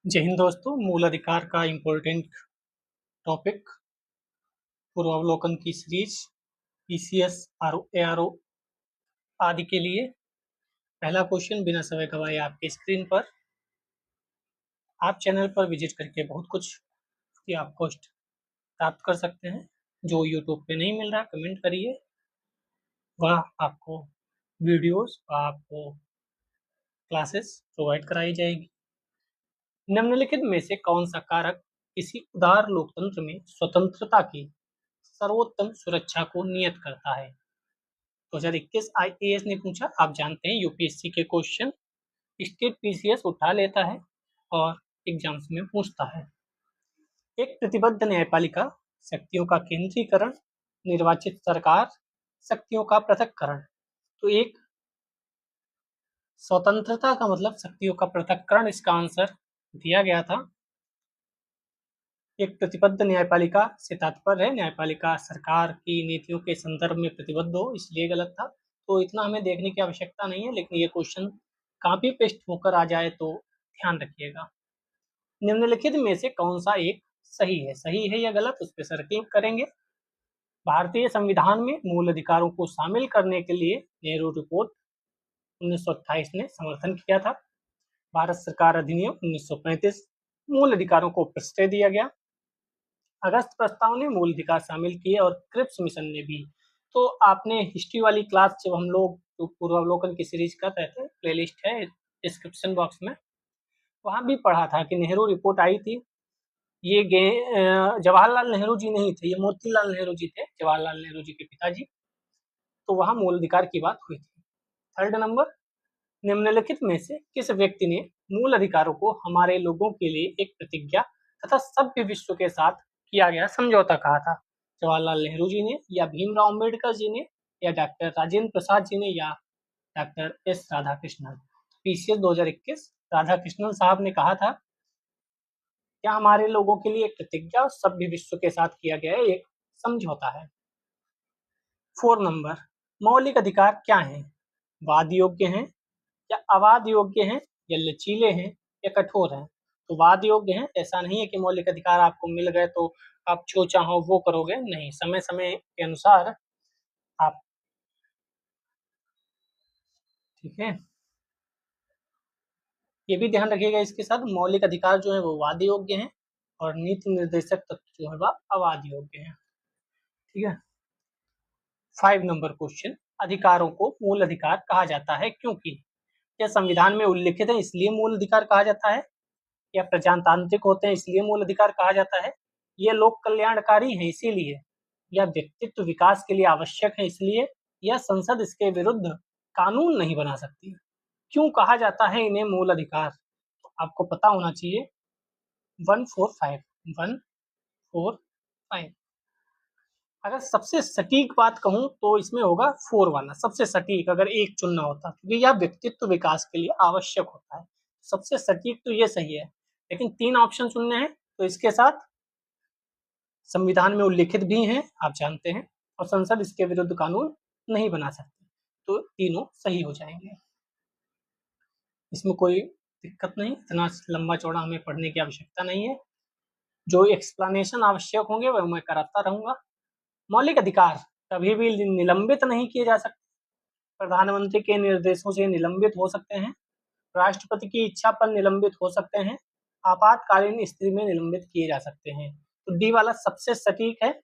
जय हिंद दोस्तों। मूल अधिकार का इम्पोर्टेंट टॉपिक पूर्वावलोकन की सीरीज पीसीएस एआरओ आदि के लिए पहला क्वेश्चन बिना समय गवाए आपके स्क्रीन पर। आप चैनल पर विजिट करके बहुत कुछ फ्री ऑफ कॉस्ट प्राप्त कर सकते हैं। जो यूट्यूब पे नहीं मिल रहा कमेंट करिए, वह आपको वीडियोस आपको क्लासेस प्रोवाइड कराई जाएगी। निम्नलिखित में से कौन सा कारक किसी उदार लोकतंत्र में स्वतंत्रता की सर्वोत्तम सुरक्षा को नियत करता है? 2021 आईएएस ने पूछा। आप जानते हैं यूपीएससी के क्वेश्चन स्टेट पीसीएस उठा लेता है और एग्जाम्स में पूछता है। एक प्रतिबद्ध न्यायपालिका, शक्तियों का केंद्रीकरण, निर्वाचित सरकार, शक्तियों का पृथक्करण। तो एक स्वतंत्रता का मतलब शक्तियों का पृथक्करण, इसका आंसर दिया गया था। एक प्रतिबद्ध न्यायपालिका से तात्पर्य है न्यायपालिका सरकार की नीतियों के संदर्भ में प्रतिबद्ध हो, इसलिए गलत था। तो इतना हमें देखने की आवश्यकता नहीं है, लेकिन ये क्वेश्चन कॉपी पेस्ट होकर आ जाए तो ध्यान रखिएगा। निम्नलिखित में से कौन सा एक सही है या गलत, उस पर सर्किल करेंगे। भारतीय संविधान में मूल अधिकारों को शामिल करने के लिए नेहरू रिपोर्ट 1928 ने समर्थन किया था। भारत सरकार अधिनियम 1935 मूल अधिकारों को प्रश्रय दिया गया। अगस्त प्रस्ताव ने मूल अधिकार शामिल किए और क्रिप्स मिशन ने भी। तो आपने हिस्ट्री वाली क्लास जब हम लोग तो पूर्वावलोकन की सीरीज कर रहे थे, प्लेलिस्ट है डिस्क्रिप्शन बॉक्स में, वहां भी पढ़ा था कि नेहरू रिपोर्ट आई थी। ये जवाहरलाल नेहरू जी नहीं थे, ये मोतीलाल नेहरू जी थे, जवाहरलाल नेहरू जी के पिताजी। तो वहां मूल अधिकार की बात हुई थी। थर्ड नंबर, निम्नलिखित में से किस व्यक्ति ने मूल अधिकारों को हमारे लोगों के लिए एक प्रतिज्ञा तथा सभ्य विश्व के साथ किया गया समझौता कहा था? जवाहरलाल नेहरू जी ने, या भीमराव अम्बेडकर जी ने, या डॉक्टर राजेंद्र प्रसाद जी ने, या doctor S Radhakrishnan? PCS 2021 Radhakrishnan साहब ने कहा था क्या हमारे लोगों के लिए एक प्रतिज्ञा सभ्य विश्व के साथ किया गया एक समझौता है। 4 नंबर, मौलिक अधिकार क्या हैं? वाद योग्य हैं, या अवाद योग्य हैं, या लचीले हैं, या कठोर हैं? तो वाद योग्य हैं। ऐसा नहीं है कि मौलिक अधिकार आपको मिल गए तो आप जो चाहो वो करोगे, नहीं, समय समय के अनुसार आप, ठीक है, ये भी ध्यान रखिएगा। इसके साथ मौलिक अधिकार जो है वो वाद योग्य हैं और नीति निर्देशक तत्व जो है वह अवाद योग्य हैं। ठीक है। 5 नंबर क्वेश्चन, अधिकारों को मूल अधिकार कहा जाता है क्योंकि? क्या संविधान में उल्लिखित है इसलिए मूल अधिकार कहा जाता है, या प्रजातांत्रिक होते हैं इसलिए मूल अधिकार कहा जाता है, ये लोक कल्याणकारी है इसीलिए, या व्यक्तित्व विकास के लिए आवश्यक है इसलिए, या संसद इसके विरुद्ध कानून नहीं बना सकती? क्यों कहा जाता है इन्हें मूल अधिकार? तो आपको पता होना चाहिए। 145 145। अगर सबसे सटीक बात कहूं तो इसमें होगा 4 वाला सबसे सटीक, अगर एक चुनना होता, क्योंकि यह व्यक्तित्व विकास के लिए आवश्यक होता है। सबसे सटीक तो ये सही है, लेकिन 3 ऑप्शन चुनने हैं तो इसके साथ संविधान में उल्लिखित भी हैं, आप जानते हैं, और संसद इसके विरुद्ध कानून नहीं बना सकती, तो तीनों सही हो जाएंगे। इसमें कोई दिक्कत नहीं, इतना लंबा चौड़ा हमें पढ़ने की आवश्यकता नहीं है। जो एक्सप्लेनेशन आवश्यक होंगे वह मैं कराता रहूंगा। मौलिक अधिकार कभी भी निलंबित नहीं किए जा सकते। प्रधानमंत्री के निर्देशों से निलंबित हो सकते हैं, राष्ट्रपति की इच्छा पर निलंबित हो सकते हैं, आपातकालीन स्थिति में निलंबित किए जा सकते हैं। तो डी वाला सबसे सटीक है।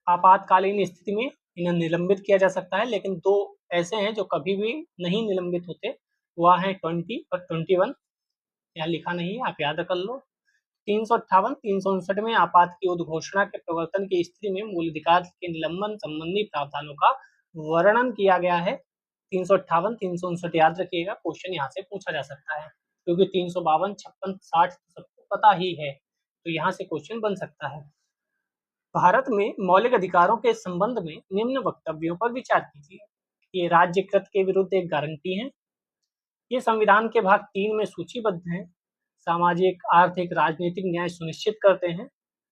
आपातकालीन स्थिति में इन्हें निलंबित किया जा सकता है, लेकिन 2 ऐसे हैं जो कभी भी नहीं निलंबित होते, वह है 20 और 21। यहाँ लिखा नहीं है, आप याद कर लो। 358 359 में आपात की उद्घोषणा के प्रवर्तन की स्थिति में मूल अधिकार के निलंबन संबंधी प्रावधानों का वर्णन किया गया है। 358 359 याद रखिएगा, क्वेश्चन यहाँ से पूछा जा सकता है, क्योंकि 352 56 60 सबको पता ही है, तो यहाँ से क्वेश्चन बन सकता है। भारत में मौलिक अधिकारों के संबंध में निम्न वक्तव्यों पर विचार कीजिए। ये राज्यकृत के विरुद्ध एक गारंटी है, ये संविधान के भाग 3 में सूचीबद्ध हैं, सामाजिक आर्थिक राजनीतिक न्याय सुनिश्चित करते हैं,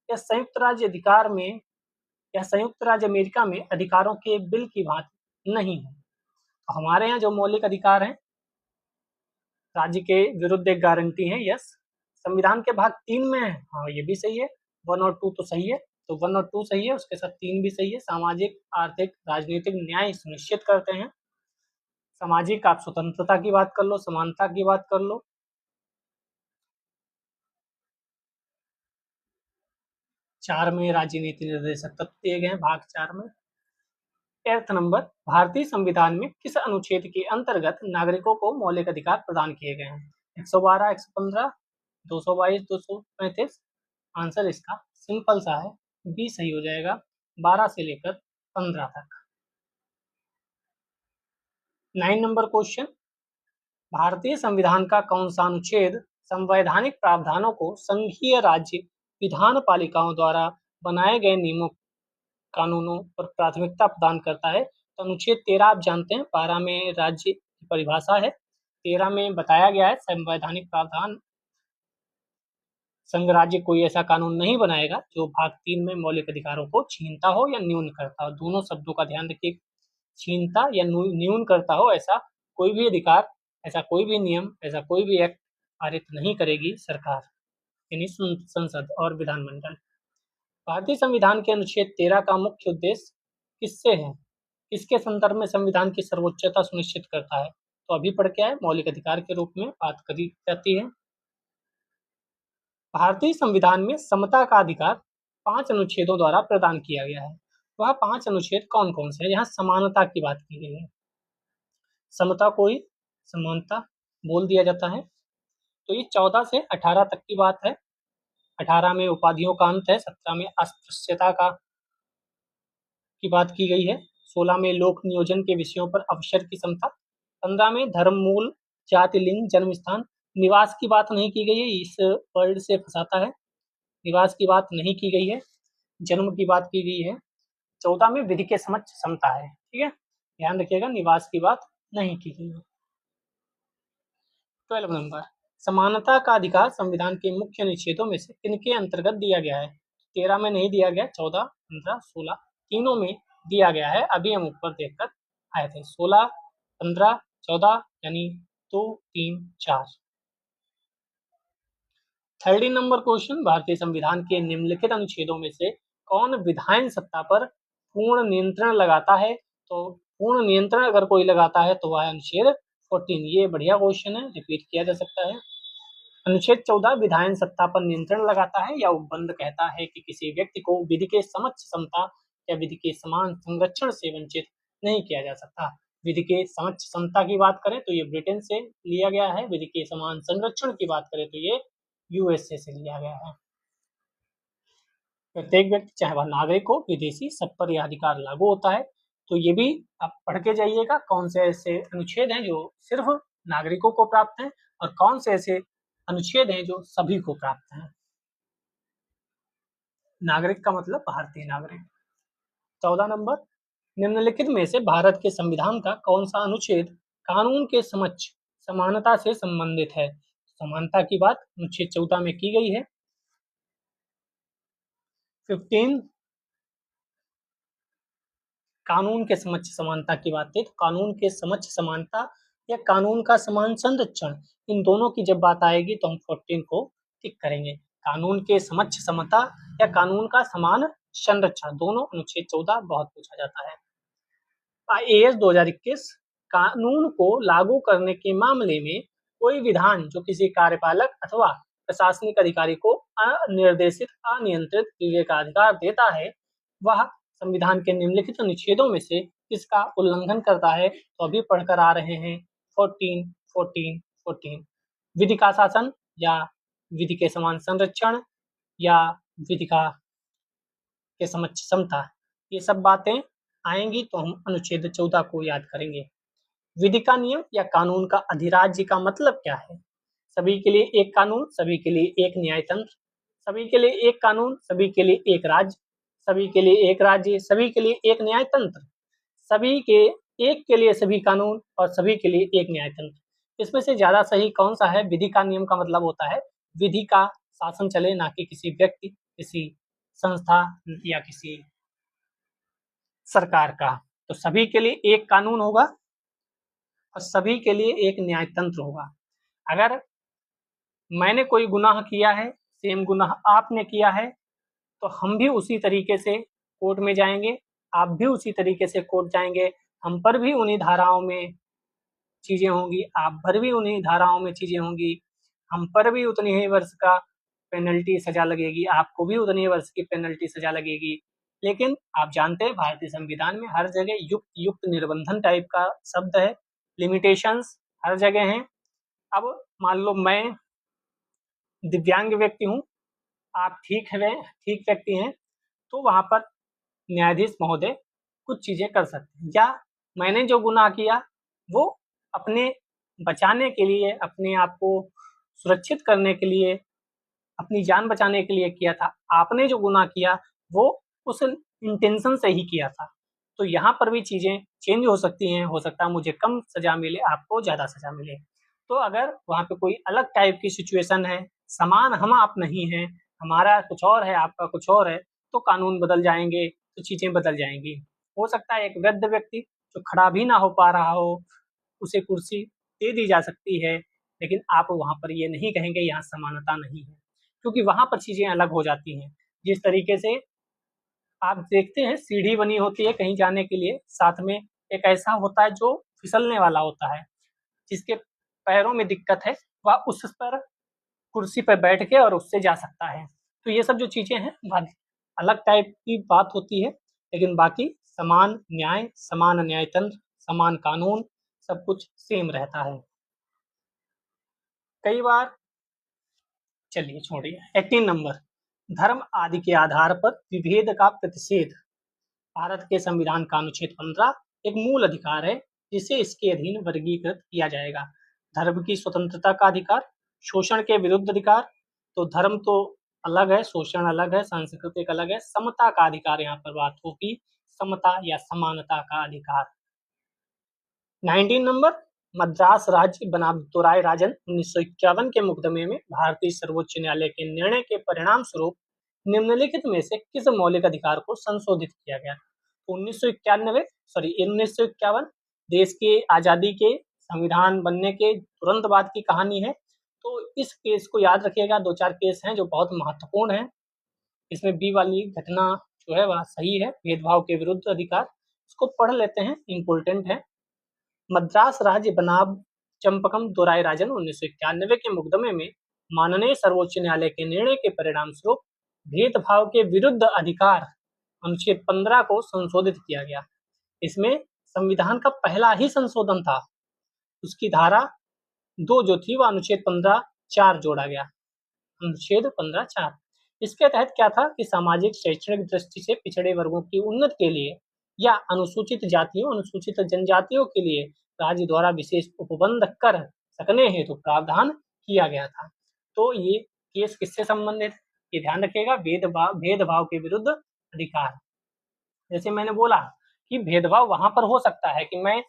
या संयुक्त राज्य अधिकार में या संयुक्त राज्य अमेरिका में अधिकारों के बिल की भांति नहीं है। तो हमारे यहाँ जो मौलिक अधिकार हैं राज्य के विरुद्ध एक गारंटी है, यस। संविधान के भाग 3 में है, हाँ ये भी सही है। 1 और 2 तो सही है, तो 1 और 2 सही है, उसके साथ 3 भी सही है। सामाजिक, आर्थिक, राजनीतिक न्याय सुनिश्चित करते हैं। सामाजिक, आप स्वतंत्रता की बात कर लो, समानता की बात कर लो। 4 में राजनीति निर्देशक तत्व दिए गए हैं, भाग 4 में। 8th नंबर, भारतीय संविधान में किस अनुच्छेद के अंतर्गत नागरिकों को मौलिक अधिकार प्रदान किए गए हैं? 112, 115, 222, 235। आंसर इसका सिंपल सा है, बी सही हो जाएगा, 12 से लेकर 15 तक। 9 नंबर क्वेश्चन, भारतीय संविधान का कौन सा अनुच्छेद संवैधानिक प्रावधानों को संघीय राज्य विधान पालिकाओं द्वारा बनाए गए नियमों कानूनों पर प्राथमिकता प्रदान करता है? तो अनुच्छेद 13 आप जानते हैं, 12 में राज्य की परिभाषा है, 13 में बताया गया है संवैधानिक प्रावधान संघ राज्य कोई ऐसा कानून नहीं बनाएगा जो भाग 3 में मौलिक अधिकारों को छीनता हो या न्यून करता हो। दोनों शब्दों का ध्यान रखिए, छीनता या न्यून करता हो, ऐसा कोई भी अधिकार, ऐसा कोई भी नियम, ऐसा कोई भी एक्ट पारित नहीं करेगी सरकार, यानी संसद और विधानमंडल। भारतीय संविधान के अनुच्छेद 13 का मुख्य उद्देश्य किससे है, किसके संदर्भ में संविधान की सर्वोच्चता सुनिश्चित करता है? तो अभी पढ़ के आए, मौलिक अधिकार के रूप में बात करी जाती है। भारतीय संविधान में समता का अधिकार 5 अनुच्छेदों द्वारा प्रदान किया गया है। वह 5 अनुच्छेद कौन कौन से हैं? यहाँ समानता की बात की गई है, समता को ही समानता बोल दिया जाता है। तो ये 14 से 18 तक की बात है। 18 में उपाधियों का अंत है, 17 में अस्पृश्यता की बात की गई है, 16 में लोक नियोजन के विषयों पर अवसर की समता, 15 में धर्म, मूल, जाति, लिंग, जन्म स्थान, निवास की बात नहीं की गई है, इस वर्ड से फंसाता है, निवास की बात नहीं की गई है, जन्म की बात की गई है। 14 में विधि के समक्ष समता है, ठीक है, ध्यान रखिएगा, निवास की बात नहीं की गई है। 12 नंबर, समानता का अधिकार संविधान के मुख्य अनुच्छेदों में से किनके अंतर्गत दिया गया है? 13 में नहीं दिया गया, 14, 15, 16 तीनों में दिया गया है। अभी हम ऊपर देखकर आए थे, 16, 15, 14, यानी 2, 3, 4। 13 नंबर क्वेश्चन, भारतीय संविधान के निम्नलिखित अनुच्छेदों में से कौन विधायन सत्ता पर पूर्ण नियंत्रण लगाता है? तो पूर्ण नियंत्रण अगर कोई लगाता है तो वह अनुच्छेद 14। ये बढ़िया क्वेश्चन है, रिपीट किया जा सकता है। अनुच्छेद 14 विधायन सत्ता पर नियंत्रण लगाता है या उपबंध कहता है कि किसी व्यक्ति को विधि के समक्ष समता या विधि के समान संरक्षण से वंचित नहीं किया जा सकता। विधि के समक्ष समता की बात करें तो ये ब्रिटेन से लिया गया है, विधि के समान संरक्षण की बात करें तो ये यूएसए से लिया गया है। प्रत्येक व्यक्ति चाहे वह नागरिक हो, विदेशी, सब पर यह अधिकार लागू होता है। तो ये भी आप पढ़ के जाइएगा, कौन से ऐसे अनुच्छेद हैं जो सिर्फ नागरिकों को प्राप्त हैं और कौन से ऐसे अनुच्छेद हैं जो सभी को प्राप्त हैं। नागरिक का मतलब भारतीय नागरिक। 14 नंबर, निम्नलिखित में से भारत के संविधान का कौन सा अनुच्छेद कानून के समक्ष समानता से संबंधित है? समानता की बात अनुच्छेद 14 में की गई है। 15 कानून के समक्ष समानता की बात है, तो कानून के समक्ष समानता या कानून का समान संरक्षण, इन दोनों की जब बात आएगी तो हम 14 को टिक करेंगे। कानून के समक्ष समता या कानून का समान संरक्षण, दोनों अनुच्छेद 14 बहुत पूछा जाता है। आईएएस 2021 कानून को लागू करने के मामले में कोई विधान जो किसी कार्यपालक अथवा प्रशासनिक अधिकारी को अनिर्देशित, अनियंत्रित विवेकाधिकार देता है, वह संविधान के निम्नलिखित अनुच्छेदों में से किसका उल्लंघन करता है? तो अभी पढ़कर आ रहे हैं 14, 14, 14। विधि का शासन या विधि के समान संरक्षण या विधि के समक्ष समता, ये सब बातें आएंगी तो हम अनुच्छेद 14 को याद करेंगे। विधि का नियम या कानून का अधिराज्य का मतलब क्या है? सभी के लिए एक कानून, सभी के लिए एक न्यायतंत्र, सभी के लिए एक कानून, सभी के लिए एक राज्य, सभी के लिए एक राज्य, सभी के लिए एक न्यायतंत्र, सभी के एक के लिए सभी कानून और सभी के लिए एक न्यायतंत्र। इसमें से ज्यादा सही कौन सा है? विधि का नियम का मतलब होता है विधि का शासन चले, ना कि किसी व्यक्ति, किसी संस्था या किसी सरकार का। तो सभी के लिए एक कानून होगा और सभी के लिए एक न्यायतंत्र होगा। अगर मैंने कोई गुनाह किया है, सेम गुनाह आपने किया है, तो हम भी उसी तरीके से कोर्ट में जाएंगे, आप भी उसी तरीके से कोर्ट जाएंगे, हम पर भी उन्हीं धाराओं में चीजें होंगी, आप पर भी उन्हीं धाराओं में चीजें होंगी, हम पर भी उतनी ही वर्ष का पेनल्टी सजा लगेगी, आपको भी उतनी ही वर्ष की पेनल्टी सजा लगेगी। लेकिन आप जानते हैं भारतीय संविधान में हर जगह युक्त युक्त निर्बंधन टाइप का शब्द है, लिमिटेशंस हर जगह हैं। अब मान लो मैं दिव्यांग व्यक्ति हूँ, आप ठीक व्यक्ति हैं, तो वहां पर न्यायाधीश महोदय कुछ चीजें कर सकते हैं, या मैंने जो गुनाह किया वो अपने बचाने के लिए, अपने आप को सुरक्षित करने के लिए, अपनी जान बचाने के लिए किया था, आपने जो गुनाह किया वो उस इंटेंशन से ही किया था। तो यहाँ पर भी चीजें चेंज हो सकती हैं, हो सकता है मुझे कम सजा मिले, आपको ज्यादा सजा मिले। तो अगर वहाँ पे कोई अलग टाइप की सिचुएशन है, समान हम आप नहीं हैं, हमारा कुछ और है, आपका कुछ और है, तो कानून बदल जाएंगे, तो चीजें बदल जाएंगी। हो सकता है एक वृद्ध व्यक्ति जो खड़ा भी ना हो पा रहा हो, उसे कुर्सी दे दी जा सकती है, लेकिन आप वहाँ पर ये नहीं कहेंगे यहाँ समानता नहीं है, क्योंकि वहाँ पर चीजें अलग हो जाती हैं। जिस तरीके से आप देखते हैं सीढ़ी बनी होती है कहीं जाने के लिए, साथ में एक ऐसा होता है जो फिसलने वाला होता है, जिसके पैरों में दिक्कत है वह उस पर कुर्सी पर बैठ के और उससे जा सकता है। तो ये सब जो चीजें हैं अलग टाइप की बात होती है, लेकिन बाकी समान न्याय, समान न्याय तंत्र, समान कानून, सब कुछ सेम रहता है। कई बार, चलिए छोड़िए। 18 नंबर, धर्म आदि के आधार पर विभेद का प्रतिषेध। भारत के संविधान का अनुच्छेद 15 एक मूल अधिकार है जिसे इसके अधीन वर्गीकृत किया जाएगा। धर्म की स्वतंत्रता का अधिकार, शोषण के विरुद्ध अधिकार, तो धर्म तो अलग है, शोषण अलग है, सांस्कृतिक अलग है, समता का अधिकार यहाँ पर बात होगी, समता या समानता का अधिकार। 19 नंबर, मद्रास राज्य बनाम दोराई राजन 1951 के मुकदमे में भारतीय सर्वोच्च न्यायालय के निर्णय के परिणाम स्वरूप निम्नलिखित में से किस मौलिक अधिकार को संशोधित किया गया? 1951 देश के आजादी के संविधान बनने के तुरंत बाद की कहानी है। तो इस केस को याद रखिएगा, दो चार केस हैं जो बहुत महत्वपूर्ण हैं। इसमें बी वाली घटना जो है वह सही है, भेदभाव के विरुद्ध अधिकार, इसको पढ़ लेते हैं, इम्पोर्टेंट है। मद्रास राज्य बनाम चंपकम दोराई राजन 1991 के मुकदमे में माननीय सर्वोच्च न्यायालय के निर्णय के परिणाम स्वरूप भेदभाव के विरुद्ध अधिकार अनुच्छेद 15 को संशोधित किया गया। इसमें संविधान का पहला ही संशोधन था, उसकी धारा 2 जो थी वह अनुच्छेद 15(4) जोड़ा गया, अनुच्छेद 15(4). इसके तहत क्या था कि सामाजिक शैक्षणिक दृष्टि से पिछड़े वर्गों की उन्नति के लिए या अनुसूचित जातियों, अनुसूचित जनजातियों के लिए राज्य द्वारा विशेष उपबंध कर सकने हेतु प्रावधान किया गया था। तो ये केस किससे संबंधित, ये ध्यान रखिएगा, भेदभाव के विरुद्ध अधिकार। जैसे मैंने बोला कि भेदभाव वहां पर हो सकता है कि मैं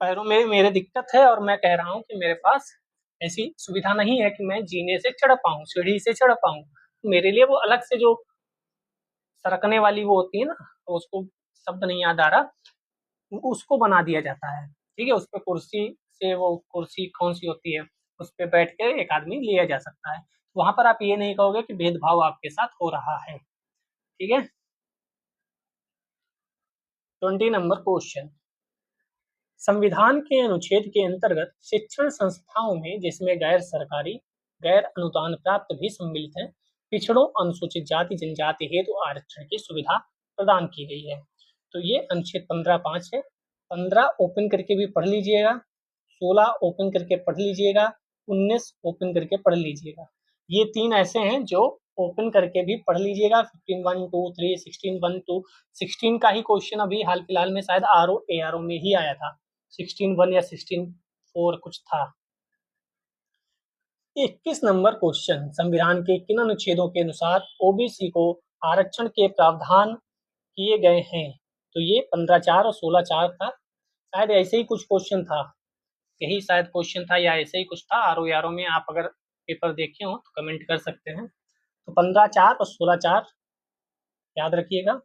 पैरों में मेरे दिक्कत है और मैं कह रहा हूँ कि मेरे पास ऐसी सुविधा नहीं है कि मैं जीने से चढ़ पाऊँ, सीढ़ी से चढ़ पाऊँ, मेरे लिए वो अलग से जो सरकने वाली वो होती है ना, तो उसको शब्द नहीं याद आ रहा, उसको बना दिया जाता है, ठीक है। उस पर कुर्सी से, वो कुर्सी कौन सी होती है, उस पर बैठ के एक आदमी लिया जा सकता है। वहां पर आप ये नहीं कहोगे कि भेदभाव आपके साथ हो रहा है, ठीक है। 20 नंबर क्वेश्चन, संविधान के अनुच्छेद के अंतर्गत शिक्षण संस्थाओं में, जिसमें गैर सरकारी, गैर अनुदान प्राप्त भी सम्मिलित हैं, पिछड़ों, अनुसूचित जाति जनजाति हेतु आरक्षण की सुविधा प्रदान की गई है। तो ये अनुच्छेद 15(5) है। 15 ओपन करके भी पढ़ लीजिएगा, 16 ओपन करके पढ़ लीजिएगा, 19 ओपन करके पढ़ लीजिएगा। ये 3 ऐसे हैं जो ओपन करके भी पढ़ लीजिएगा। 15(1), 2, 3, 16(1), 2, 16 का ही क्वेश्चन अभी हाल फिलहाल में शायद ARO में ही आया था, 16(1) या 16(4) कुछ था। 21 नंबर क्वेश्चन, संविधान के किन अनुच्छेदों के अनुसार ओबीसी को आरक्षण के प्रावधान किए गए हैं? तो ये 15(4) और 16(4) था, शायद ऐसे ही कुछ क्वेश्चन था, यही शायद क्वेश्चन था या ऐसे ही कुछ था। ARO में आप अगर पेपर देखे हो तो कमेंट कर सकते हैं। तो 15(4) और 16(4) याद रखिएगा,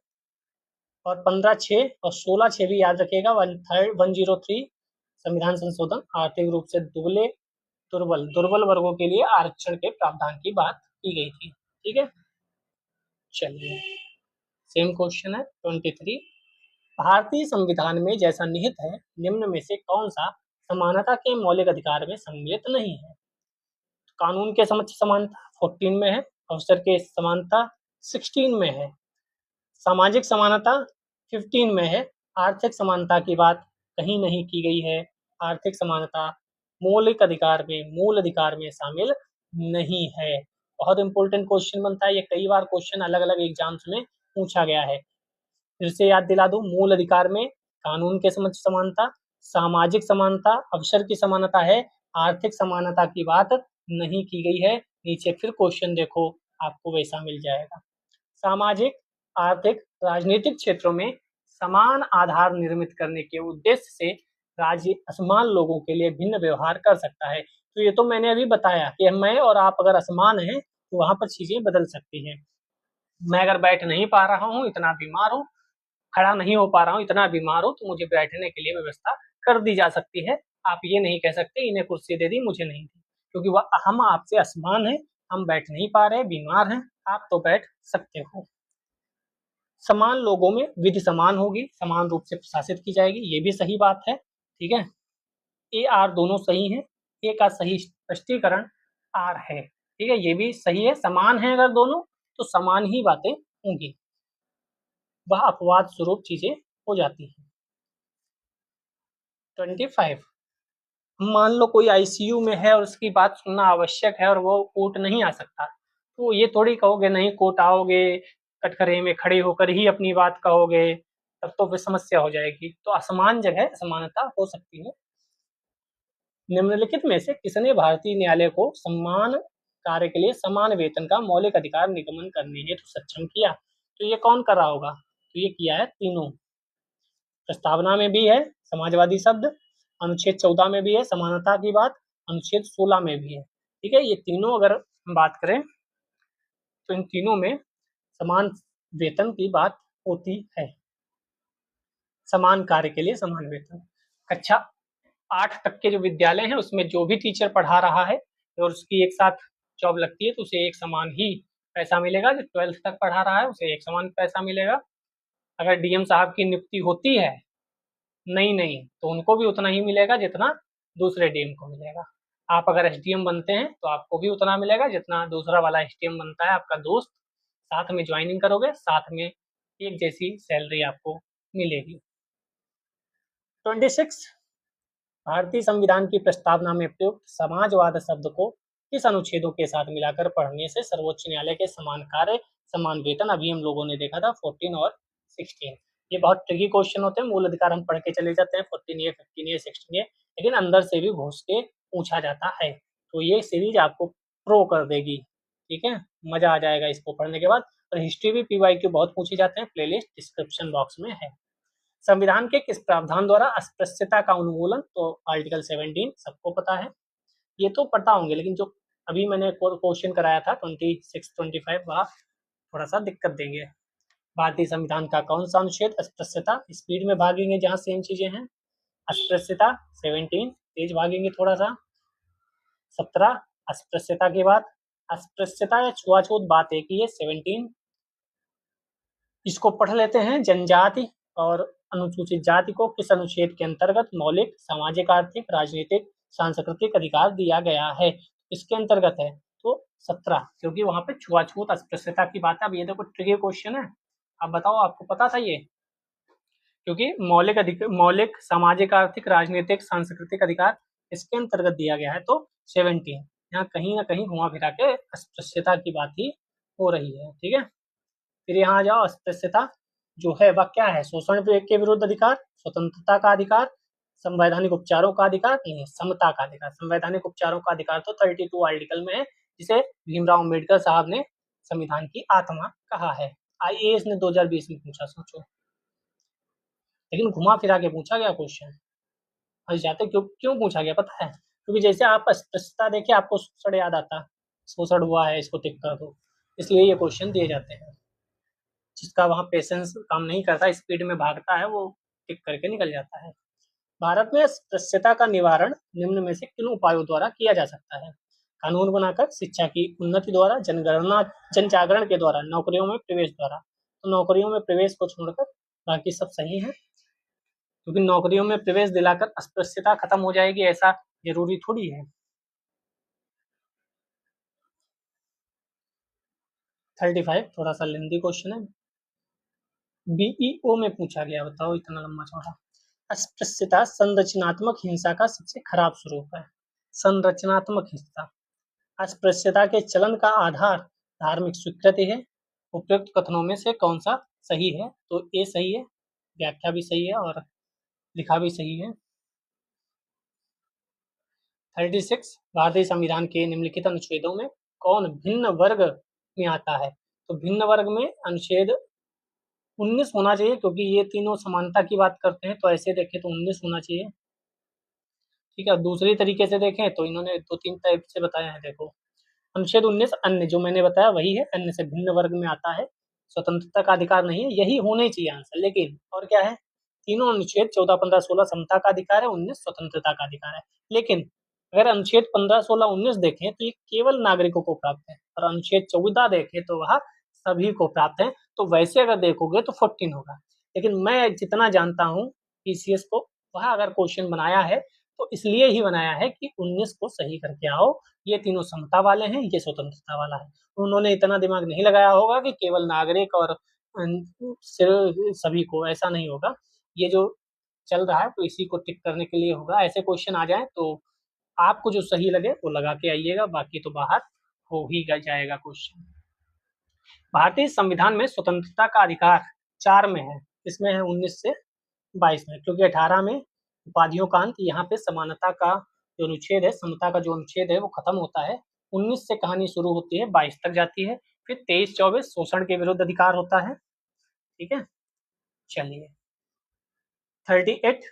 और 15(6) और 16(6) भी याद रखिएगा। 103 संविधान संशोधन आर्थिक रूप से दुबले दुर्बल दुर्बल वर्गों के लिए आरक्षण के प्रावधान की बात की गई थी। ठीक है, चलिए सेम क्वेश्चन है 23। भारतीय संविधान में जैसा निहित है निम्न में से कौन सा समानता के मौलिक अधिकार में सम्मिलित नहीं है? कानून के समक्ष समानता 14 में है, अवसर के समानता 16 में है, सामाजिक समानता 15 में है, आर्थिक समानता की बात कहीं नहीं की गई है। आर्थिक समानता मौलिक अधिकार में मूल अधिकार में शामिल नहीं है। बहुत इंपॉर्टेंट क्वेश्चन बनता है ये, कई बार क्वेश्चन अलग अलग एग्जाम्स में पूछा गया है। फिर से याद दिला दूं, मूल अधिकार में कानून के समक्ष समानता, सामाजिक समानता, अवसर की समानता है, आर्थिक समानता की बात नहीं की गई है। नीचे फिर क्वेश्चन देखो, आपको वैसा मिल जाएगा। सामाजिक, आर्थिक, राजनीतिक क्षेत्रों में समान आधार निर्मित करने के उद्देश्य से राज्य असमान लोगों के लिए भिन्न व्यवहार कर सकता है। तो ये तो मैंने अभी बताया कि मैं और आप अगर असमान हैं तो वहां पर चीजें बदल सकती हैं। मैं अगर बैठ नहीं पा रहा हूँ, इतना बीमार हूँ, खड़ा नहीं हो पा रहा हूँ, इतना बीमार हूँ, तो मुझे बैठने के लिए व्यवस्था कर दी जा सकती है। आप ये नहीं कह सकते इन्हें कुर्सी दे दी मुझे नहीं दी, क्योंकि वह हम आपसे असमान हैं, हम बैठ नहीं पा रहे, बीमार हैं, आप तो बैठ सकते हो। समान लोगों में विधि समान होगी, समान रूप से प्रशासित की जाएगी, ये भी सही बात है। ठीक है, ए आर दोनों सही हैं, ए का सही स्पष्टीकरण आर है। ठीक है, ये भी सही है, समान है अगर दोनों तो समान ही बातें होंगी, वह अपवाद स्वरूप चीजें हो जाती हैं। 25, मान लो कोई आईसीयू में है और उसकी बात सुनना आवश्यक है और वो कोर्ट नहीं आ सकता, तो ये थोड़ी कहोगे नहीं कोर्ट आओगे, कटघरे में खड़े होकर ही अपनी बात कहोगे, तब तो फिर समस्या हो जाएगी। तो असमान जगह असमानता हो सकती है। निम्नलिखित में से किसने भारतीय न्यायालय को सम्मान कार्य के लिए समान वेतन का मौलिक अधिकार निगमन करने हेतु सक्षम किया? तो ये कौन कर रहा होगा? तो ये किया है तीनों। प्रस्तावना में भी है समाजवादी शब्द, अनुच्छेद 14 में भी है समानता की बात, अनुच्छेद 16 में भी है। ठीक है, ये तीनों अगर हम बात करें तो इन तीनों में समान वेतन की बात होती है। समान कार्य के लिए समान वेतन। कक्षा 8 तक के जो विद्यालय हैं उसमें जो भी टीचर पढ़ा रहा है और उसकी एक साथ जॉब लगती है तो उसे एक समान ही पैसा मिलेगा। जो 12th तक पढ़ा रहा है उसे एक समान पैसा मिलेगा। अगर डीएम साहब की नियुक्ति होती है नहीं नहीं तो उनको भी उतना ही मिलेगा जितना दूसरे डीएम को मिलेगा। आप अगर एसडीएम बनते हैं तो आपको भी उतना मिलेगा जितना दूसरा वाला एसडीएम बनता है आपका दोस्त। साथ में ज्वाइनिंग करोगे, साथ में एक जैसी सैलरी आपको मिलेगी। 26, भारतीय संविधान की प्रस्तावना में प्रयुक्त समाजवाद शब्द को किस अनुच्छेदों के साथ मिलाकर पढ़ने से सर्वोच्च न्यायालय के समान कार्य समान वेतन, अभी हम लोगों ने देखा था 14 और 16। ये बहुत ट्रिकी क्वेश्चन होते हैं, मूल अधिकार हम पढ़ के चले जाते हैं 14 ए 15 ए 16 ए, लेकिन अंदर से भी घुस के पूछा जाता है। तो ये सीरीज आपको प्रो कर देगी। ठीक है, मजा आ जाएगा इसको पढ़ने के बाद। और हिस्ट्री भी पीवाईक्यू बहुत पूछे जाते हैं, प्लेलिस्ट डिस्क्रिप्शन बॉक्स में है। संविधान के किस प्रावधान द्वारा अस्पृश्यता का उन्मूलन? तो आर्टिकल 17 सबको पता है, ये तो पता होंगे, लेकिन जो अभी मैंने क्वेश्चन कराया था 26 25 वह थोड़ा सा दिक्कत देंगे। भारतीय संविधान का कौन सा अनुच्छेद अस्पृश्यता, स्पीड में भागेंगे जहां सेम चीजें हैं। अस्पृश्यता 17, तेज भागेंगे थोड़ा सा। 17 अस्पृश्यता के बाद अस्पृश्यता या छुआछूत बात एक ही है 17। इसको पढ़ लेते हैं। जनजाति और अनुसूचित जाति को किस अनुच्छेद के अंतर्गत मौलिक सामाजिक आर्थिक राजनीतिक सांस्कृतिक अधिकार दिया गया है? इसके अंतर्गत है तो 17, क्योंकि वहां पे छुआछूत अस्पृश्यता की बात है। अब ये देखो ट्रिकी क्वेश्चन है, अब बताओ आपको पता था ये? क्योंकि मौलिक सामाजिक आर्थिक राजनीतिक सांस्कृतिक अधिकार इसके अंतर्गत दिया गया है तो 17। यहाँ कहीं ना कहीं घुमा फिरा के अस्पृश्यता की बात ही हो रही है। ठीक है, फिर यहाँ आ जाओ। अस्पृश्यता जो है वह क्या है? शोषण के विरुद्ध अधिकार, स्वतंत्रता का अधिकार, संवैधानिक उपचारों का अधिकार, नहीं समता का अधिकार। संवैधानिक उपचारों का अधिकार तो 32 आर्टिकल में है, जिसे भीमराव अम्बेडकर साहब ने संविधान की आत्मा कहा है। आईएएस ने 2020 में पूछा, सोचो, लेकिन घुमा फिरा के पूछा गया क्वेश्चन। फंस जाते क्यों? क्यों पूछा गया पता है? क्योंकि जैसे आप अस्पृश्यता देखे आपको शोषण याद आता, शोषण हुआ है इसको टिक कर दो, इसलिए ये क्वेश्चन दिए जाते हैं। जिसका वहाँ पेशेंस काम नहीं करता, स्पीड में भागता है, वो टिक करके निकल जाता है। भारत में अस्पृश्यता का निवारण निम्न में से किन उपायों द्वारा किया जा सकता है? कानून बनाकर, शिक्षा की उन्नति द्वारा, जनगणना जन जागरण के द्वारा, नौकरियों में प्रवेश द्वारा। तो नौकरियों में प्रवेश को छोड़कर बाकी सब सही है, क्योंकि नौकरियों में प्रवेश दिलाकर अस्पृश्यता खत्म हो जाएगी ऐसा जरूरी थोड़ी है। 35 थोड़ा सा लेंदी क्वेश्चन है, बीईओ में पूछा गया, बताओ इतना लंबा चौड़ा। अस्पृश्यता संरचनात्मक हिंसा का सबसे खराब स्वरूप है। संरचनात्मक हिंसा, अस्पृश्यता के चलन का आधार धार्मिक स्वीकृति है। उपयुक्त कथनों में से कौन सा सही है? तो ए सही है, व्याख्या भी सही है और लिखा भी सही है। 36 भारतीय संविधान के निम्नलिखित अनुच्छेदों में कौन भिन्न वर्ग में आता है? तो भिन्न वर्ग में अनुच्छेद 19 होना चाहिए, क्योंकि ये तीनों समानता की बात करते हैं, तो ऐसे देखें तो 19 होना चाहिए। ठीक है, दूसरी तरीके से देखें तो इन्होंने 2-3 टाइप से बताया है। देखो, अनुच्छेद 19 अन्य, जो मैंने बताया वही है, अन्य से भिन्न वर्ग में आता है, स्वतंत्रता का अधिकार नहीं है, यही होने चाहिए आंसर। लेकिन और क्या है? तीनों अनुच्छेद 14, 15, 16 समता का अधिकार है, 19 स्वतंत्रता का अधिकार है। लेकिन अगर अनुच्छेद 15, 16, 19 देखें तो ये केवल नागरिकों को प्राप्त है, और अनुच्छेद 14 देखें तो वह सभी को प्राप्त है। तो वैसे अगर देखोगे तो 14 होगा। लेकिन मैं जितना जानता हूँ पीसीएस को, वह अगर क्वेश्चन बनाया है तो इसलिए ही बनाया है कि 19 को सही करके आओ, ये तीनों समता वाले हैं, ये स्वतंत्रता वाला है। उन्होंने इतना दिमाग नहीं लगाया होगा कि केवल नागरिक और सभी को, ऐसा नहीं होगा। ये जो चल रहा है तो इसी को टिक करने के लिए होगा। ऐसे क्वेश्चन आ जाए तो आपको जो सही लगे वो लगा के आइएगा, बाकी तो बाहर हो ही जाएगा क्वेश्चन। भारतीय संविधान में स्वतंत्रता का अधिकार 4 में है, इसमें है 19 से 22 में, क्योंकि 18 में उपाधियों का अंत, यहाँ पे समानता का जो अनुच्छेद है, समता का जो अनुच्छेद है वो खत्म होता है। 19 से कहानी शुरू होती है, 22 तक जाती है, फिर 23-24 शोषण के विरुद्ध अधिकार होता है। ठीक है, चलिए 38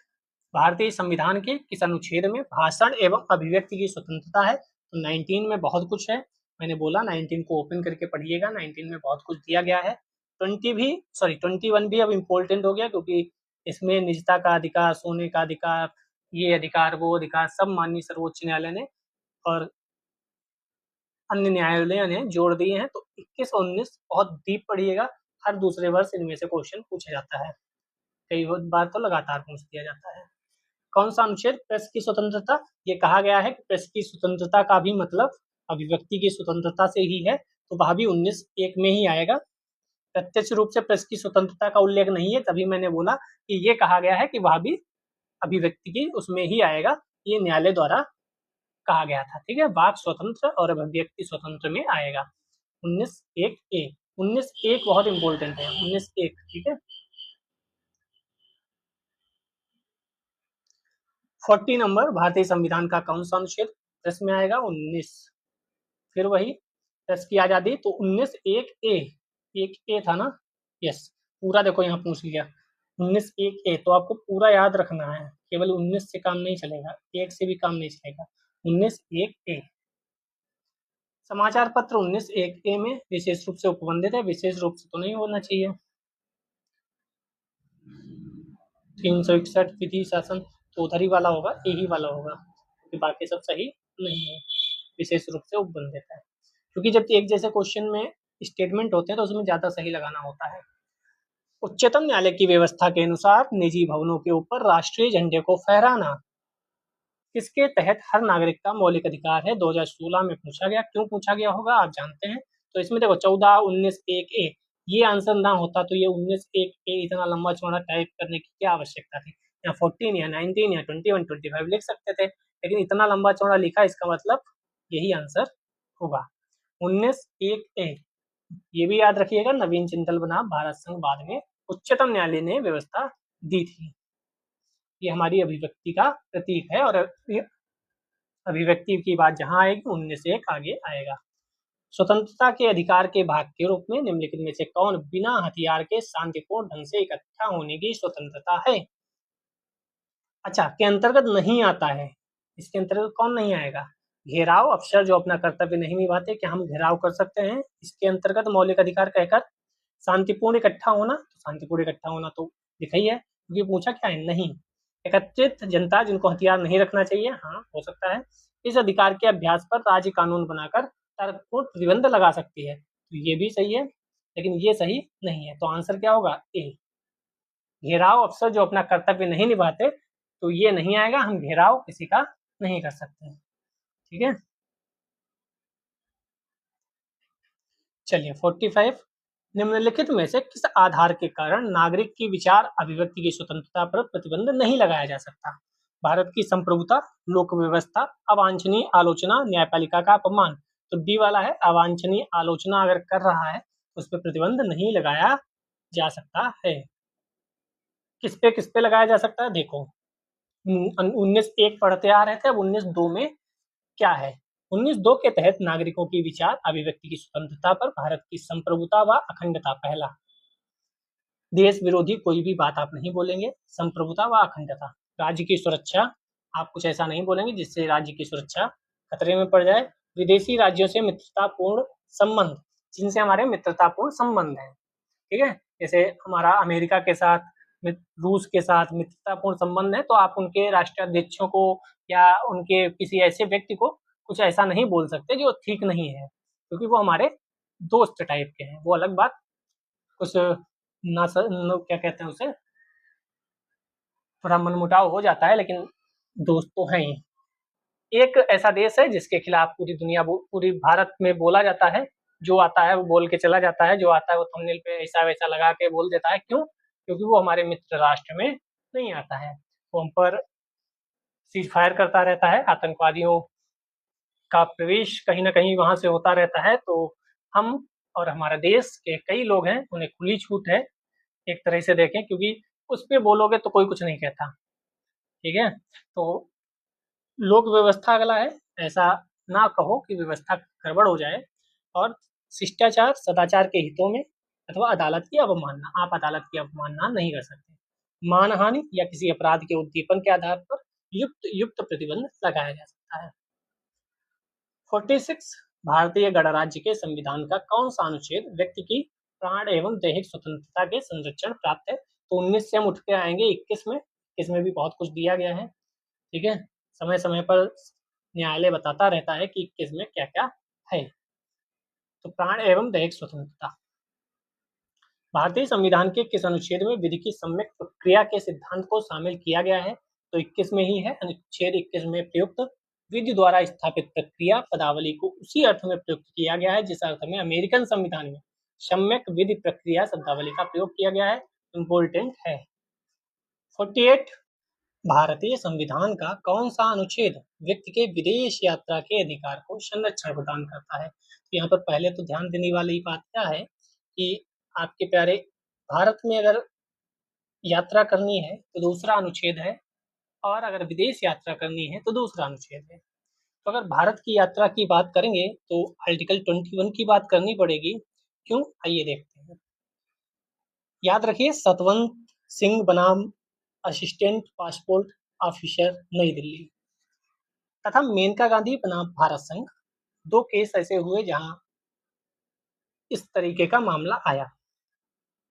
भारतीय संविधान के किस अनुच्छेद में भाषण एवं अभिव्यक्ति की स्वतंत्रता है? तो 19 में बहुत कुछ है, मैंने बोला 19 को ओपन करके पढ़िएगा, 19 में बहुत कुछ दिया गया है। 21 भी अब इम्पोर्टेंट हो गया, क्योंकि इसमें निजता का अधिकार, सोने का अधिकार, ये अधिकार, वो अधिकार सब माननीय सर्वोच्च न्यायालय ने और अन्य न्यायालयों ने जोड़ दिए हैं। तो 21 और 19 बहुत डीप पढ़िएगा, हर दूसरे वर्ष इनमें से क्वेश्चन पूछा जाता है, कई बार तो लगातार पूछ दिया जाता है। कौन सा अनुच्छेद प्रेस की स्वतंत्रता? ये कहा गया है कि प्रेस की स्वतंत्रता का भी मतलब अभिव्यक्ति की स्वतंत्रता से ही है, तो वह भी 19(1) में ही आएगा। प्रत्यक्ष रूप से प्रेस की स्वतंत्रता का उल्लेख नहीं है, तभी मैंने बोला कि ये कहा गया है कि वह भी अभिव्यक्ति की उसमें ही आएगा, ये न्यायालय द्वारा कहा गया था। ठीक है, वाक स्वतंत्र और अभिव्यक्ति स्वतंत्र में आएगा 19(1)(a). 19(1) बहुत इंपॉर्टेंट है, 19(1). ठीक है, 40 नंबर भारतीय संविधान का कौन सा अनुच्छेद प्रेस में आएगा? 19। फिर वही प्रेस की आजादी, तो 19(1)(a), 1(a) था ना? यस, पूरा देखो यहाँ पूछ लिया 19(1)(a), तो आपको पूरा याद रखना है, केवल 19 से काम नहीं चलेगा, 1 से भी काम नहीं चलेगा। 19(1)(a, समाचार पत्र 19(1)(a) में विशेष रूप से उपबंधित है, विशेष रूप से तो नहीं होना चाहिए। 361 विधि शासन तो उधर ही वाला होगा, ए ही वाला होगा, क्योंकि बाकी सब सही नहीं है, विशेष रूप से उपबंधित है, क्योंकि जब एक जैसे क्वेश्चन में स्टेटमेंट होते हैं तो उसमें ज्यादा सही लगाना होता है। उच्चतम न्यायालय की व्यवस्था के अनुसार निजी भवनों के ऊपर राष्ट्रीय झंडे को फहराना किसके तहत हर नागरिक का मौलिक अधिकार है? 2016 में पूछा गया, क्यों पूछा गया होगा आप जानते हैं। तो इसमें देखो 14, 19(1)(a), ये आंसर ना होता तो ये 19(1)(a) इतना लंबा चौड़ा टाइप करने की क्या आवश्यकता थी? या 14 या 19 या 21, 25 लिख सकते थे, लेकिन इतना लंबा चौड़ा लिखा, इसका मतलब यही आंसर होगा 19(1)(a। ये भी याद रखिएगा, नवीन जिंदल बनाम भारत संघ बाद में उच्चतम न्यायालय ने व्यवस्था दी थी। ये हमारी अभिव्यक्ति का प्रतीक है, और अभिव्यक्ति की बात जहां आएगी 19(1) आगे आएगा। स्वतंत्रता के अधिकार के भाग के रूप में निम्नलिखित में से कौन बिना हथियार के शांतिपूर्ण ढंग से इकट्ठा होने की स्वतंत्रता है? अच्छा, के अंतर्गत नहीं आता है, इसके अंतर्गत कौन नहीं आएगा? घेराव, अफसर जो अपना कर्तव्य नहीं निभाते, क्या हम घेराव कर सकते हैं? इसके अंतर्गत मौलिक अधिकार कहकर शांतिपूर्ण इकट्ठा होना, तो शांतिपूर्ण इकट्ठा होना तो लिखा ही है, क्योंकि पूछा क्या है, नहीं। एकत्रित जनता जिनको हथियार नहीं रखना चाहिए, हाँ हो सकता है। इस अधिकार के अभ्यास पर राज्य कानून बनाकर तर्कपूर्ण प्रतिबंध लगा सकती है, तो ये भी सही है, लेकिन ये सही नहीं है। तो आंसर क्या होगा? ए। घेराव अफसर जो अपना कर्तव्य नहीं निभाते, तो ये नहीं आएगा, हम घेराव किसी का नहीं कर सकते। ठीक है, चलिए 45, निम्नलिखित में से किस आधार के कारण नागरिक की विचार अभिव्यक्ति की स्वतंत्रता पर प्रतिबंध नहीं लगाया जा सकता? भारत की संप्रभुता, लोक व्यवस्था, अवांछनीय आलोचना, न्यायपालिका का अपमान। तो डी वाला है, अवांछनीय आलोचना अगर कर रहा है उस पर प्रतिबंध नहीं लगाया जा सकता है। किस पे लगाया जा सकता है? देखो, 19(1) पढ़ते आ रहे थे, अब 19(2) में क्या है? 19(2) के तहत नागरिकों की विचार अभिव्यक्ति की स्वतंत्रता पर भारत की संप्रभुता व अखंडता। पहला, देश विरोधी कोई भी बात आप नहीं बोलेंगे, संप्रभुता व अखंडता। राज्य की सुरक्षा, आप कुछ ऐसा नहीं बोलेंगे जिससे राज्य की सुरक्षा खतरे में पड़ जाए। विदेशी राज्यों से मित्रतापूर्ण संबंध, जिनसे हमारे मित्रतापूर्ण संबंध हैं, ठीक है, जैसे हमारा अमेरिका के साथ, रूस के साथ मित्रतापूर्ण संबंध है, तो आप उनके राष्ट्राध्यक्षों को या उनके किसी ऐसे व्यक्ति को कुछ ऐसा नहीं बोल सकते जो ठीक नहीं है, क्योंकि वो हमारे दोस्त टाइप के हैं। वो अलग बात, कुछ क्या कहते हैं उसे, थोड़ा मनमुटाव हो जाता है, लेकिन दोस्त तो हैं ही। एक ऐसा देश है जिसके खिलाफ पूरी दुनिया, पूरी भारत में बोला जाता है, जो आता है वो बोल के चला जाता है, जो आता है वो थंबनेल पे ऐसा वैसा लगा के बोल देता है। क्यों? क्योंकि वो हमारे मित्र राष्ट्र में नहीं आता है, वो हम पर सीज फायर करता रहता है, आतंकवादियों का प्रवेश कहीं ना कहीं वहां से होता रहता है। तो हम और हमारा देश के कई लोग हैं, उन्हें खुली छूट है एक तरह से देखें, क्योंकि उस पर बोलोगे तो कोई कुछ नहीं कहता। ठीक है, तो लोक व्यवस्था अगला है, ऐसा ना कहो कि व्यवस्था गड़बड़ हो जाए। और शिष्टाचार, सदाचार के हितों में अथवा अदालत की अवमानना, आप अदालत की अवमानना नहीं कर सकते। मानहानि या किसी अपराध के उद्दीपन के आधार पर युक्त युक्त प्रतिबंध लगाया जा सकता है। 46, भारतीय गणराज्य के संविधान का कौन सा अनुच्छेद व्यक्ति की प्राण एवं दैहिक स्वतंत्रता के संरक्षण प्राप्त है? तो 19 से हम उठ के आएंगे 21 में, इसमें भी बहुत कुछ दिया गया है। ठीक है, समय समय पर न्यायालय बताता रहता है कि किसमें क्या क्या है। तो प्राण एवं दैहिक स्वतंत्रता, भारतीय संविधान के किस अनुच्छेद में विधि की सम्यक प्रक्रिया के सिद्धांत को शामिल किया गया है? तो 21 में ही है। अनुच्छेद 21 में प्रयुक्त विधि द्वारा स्थापित प्रक्रिया पदावली को उसी अर्थ में प्रयुक्त किया गया है जिस अर्थ में अमेरिकन संविधान में सम्यक विधि प्रक्रिया शब्दावली का प्रयोग किया गया है। इम्पोर्टेंट है। 48, भारतीय संविधान का कौन सा अनुच्छेद व्यक्ति के विदेश यात्रा के अधिकार को संरक्षण प्रदान करता है? तो यहाँ पर पहले तो ध्यान देने वाली बात क्या है कि आपके प्यारे, भारत में अगर यात्रा करनी है तो दूसरा अनुच्छेद है, और अगर विदेश यात्रा करनी है तो दूसरा अनुच्छेद है। तो अगर भारत की यात्रा की बात करेंगे तो आर्टिकल 21 की बात करनी पड़ेगी। क्यों? आइए देखते हैं। याद रखिए, सतवंत सिंह बनाम असिस्टेंट पासपोर्ट ऑफिसर, नई दिल्ली, तथा मेनका गांधी बनाम भारत संघ, दो केस ऐसे हुए जहां इस तरीके का मामला आया।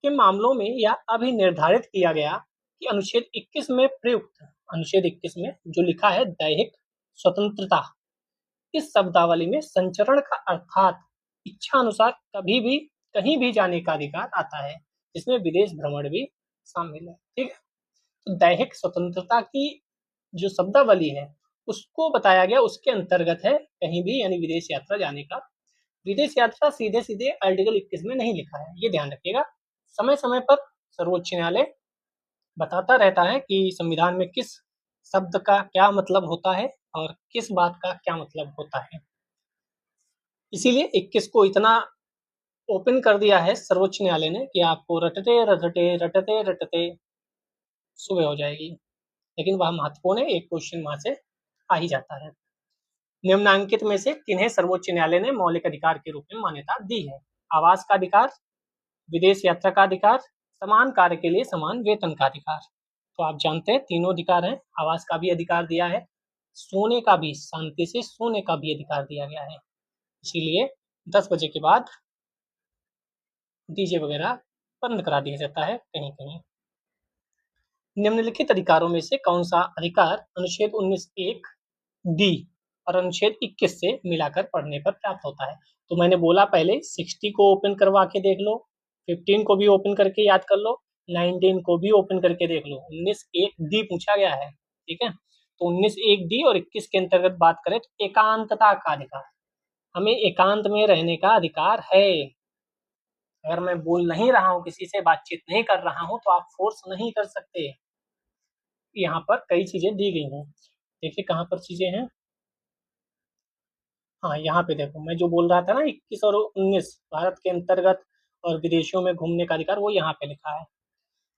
के मामलों में यह अभी निर्धारित किया गया कि अनुच्छेद 21 में प्रयुक्त, अनुच्छेद 21 में जो लिखा है दैहिक स्वतंत्रता, इस शब्दावली में संचरण का अर्थात इच्छा अनुसार कभी भी कहीं भी जाने का अधिकार आता है, जिसमें विदेश भ्रमण भी शामिल है। ठीक है, तो दैहिक स्वतंत्रता की जो शब्दावली है उसको बताया गया, उसके अंतर्गत है कहीं भी यानी विदेश यात्रा जाने का। विदेश यात्रा सीधे सीधे आर्टिकल 21 में नहीं लिखा है, ये ध्यान रखिएगा। समय समय पर सर्वोच्च न्यायालय बताता रहता है कि संविधान में किस शब्द का क्या मतलब होता है और किस बात का क्या मतलब होता है। इसीलिए 21 को इतना ओपन कर दिया है सर्वोच्च न्यायालय ने कि आपको रटते रटते रटते रटते सुबह हो जाएगी, लेकिन वह महत्वपूर्ण है, एक क्वेश्चन वहां से आ ही जाता है। निम्नांकित में से किन्हें सर्वोच्च न्यायालय ने मौलिक अधिकार के रूप में मान्यता दी है? आवास का अधिकार, विदेश यात्रा का अधिकार, समान कार्य के लिए समान वेतन का अधिकार। तो आप जानते हैं तीनों अधिकार हैं, आवास का भी अधिकार दिया है, सोने का भी, शांति से सोने का भी अधिकार दिया गया है। इसीलिए 10 बजे के बाद डीजे वगैरह बंद करा दिया जाता है कहीं कहीं। निम्नलिखित अधिकारों में से कौन सा अधिकार अनुच्छेद 19(1) डी और अनुच्छेद 21 से मिलाकर पढ़ने पर प्राप्त होता है? तो मैंने बोला पहले 60 को ओपन करवा के देख लो, 15 को भी ओपन करके याद कर लो, 19 को भी ओपन करके देख लो। 19(1) डी पूछा गया है, ठीक है। तो 19(1) डी और 21 के अंतर्गत बात करें तो एकांतता का अधिकार, हमें एकांत में रहने का अधिकार है। अगर मैं बोल नहीं रहा हूँ, किसी से बातचीत नहीं कर रहा हूँ, तो आप फोर्स नहीं कर सकते। यहाँ पर कई चीजें दी गई हैं, देखिए कहाँ पर चीजें हैं। हाँ, यहाँ पे देखो, मैं जो बोल रहा था ना 21 और 19 भारत के अंतर्गत और विदेशों में घूमने का अधिकार, वो यहाँ पे लिखा है।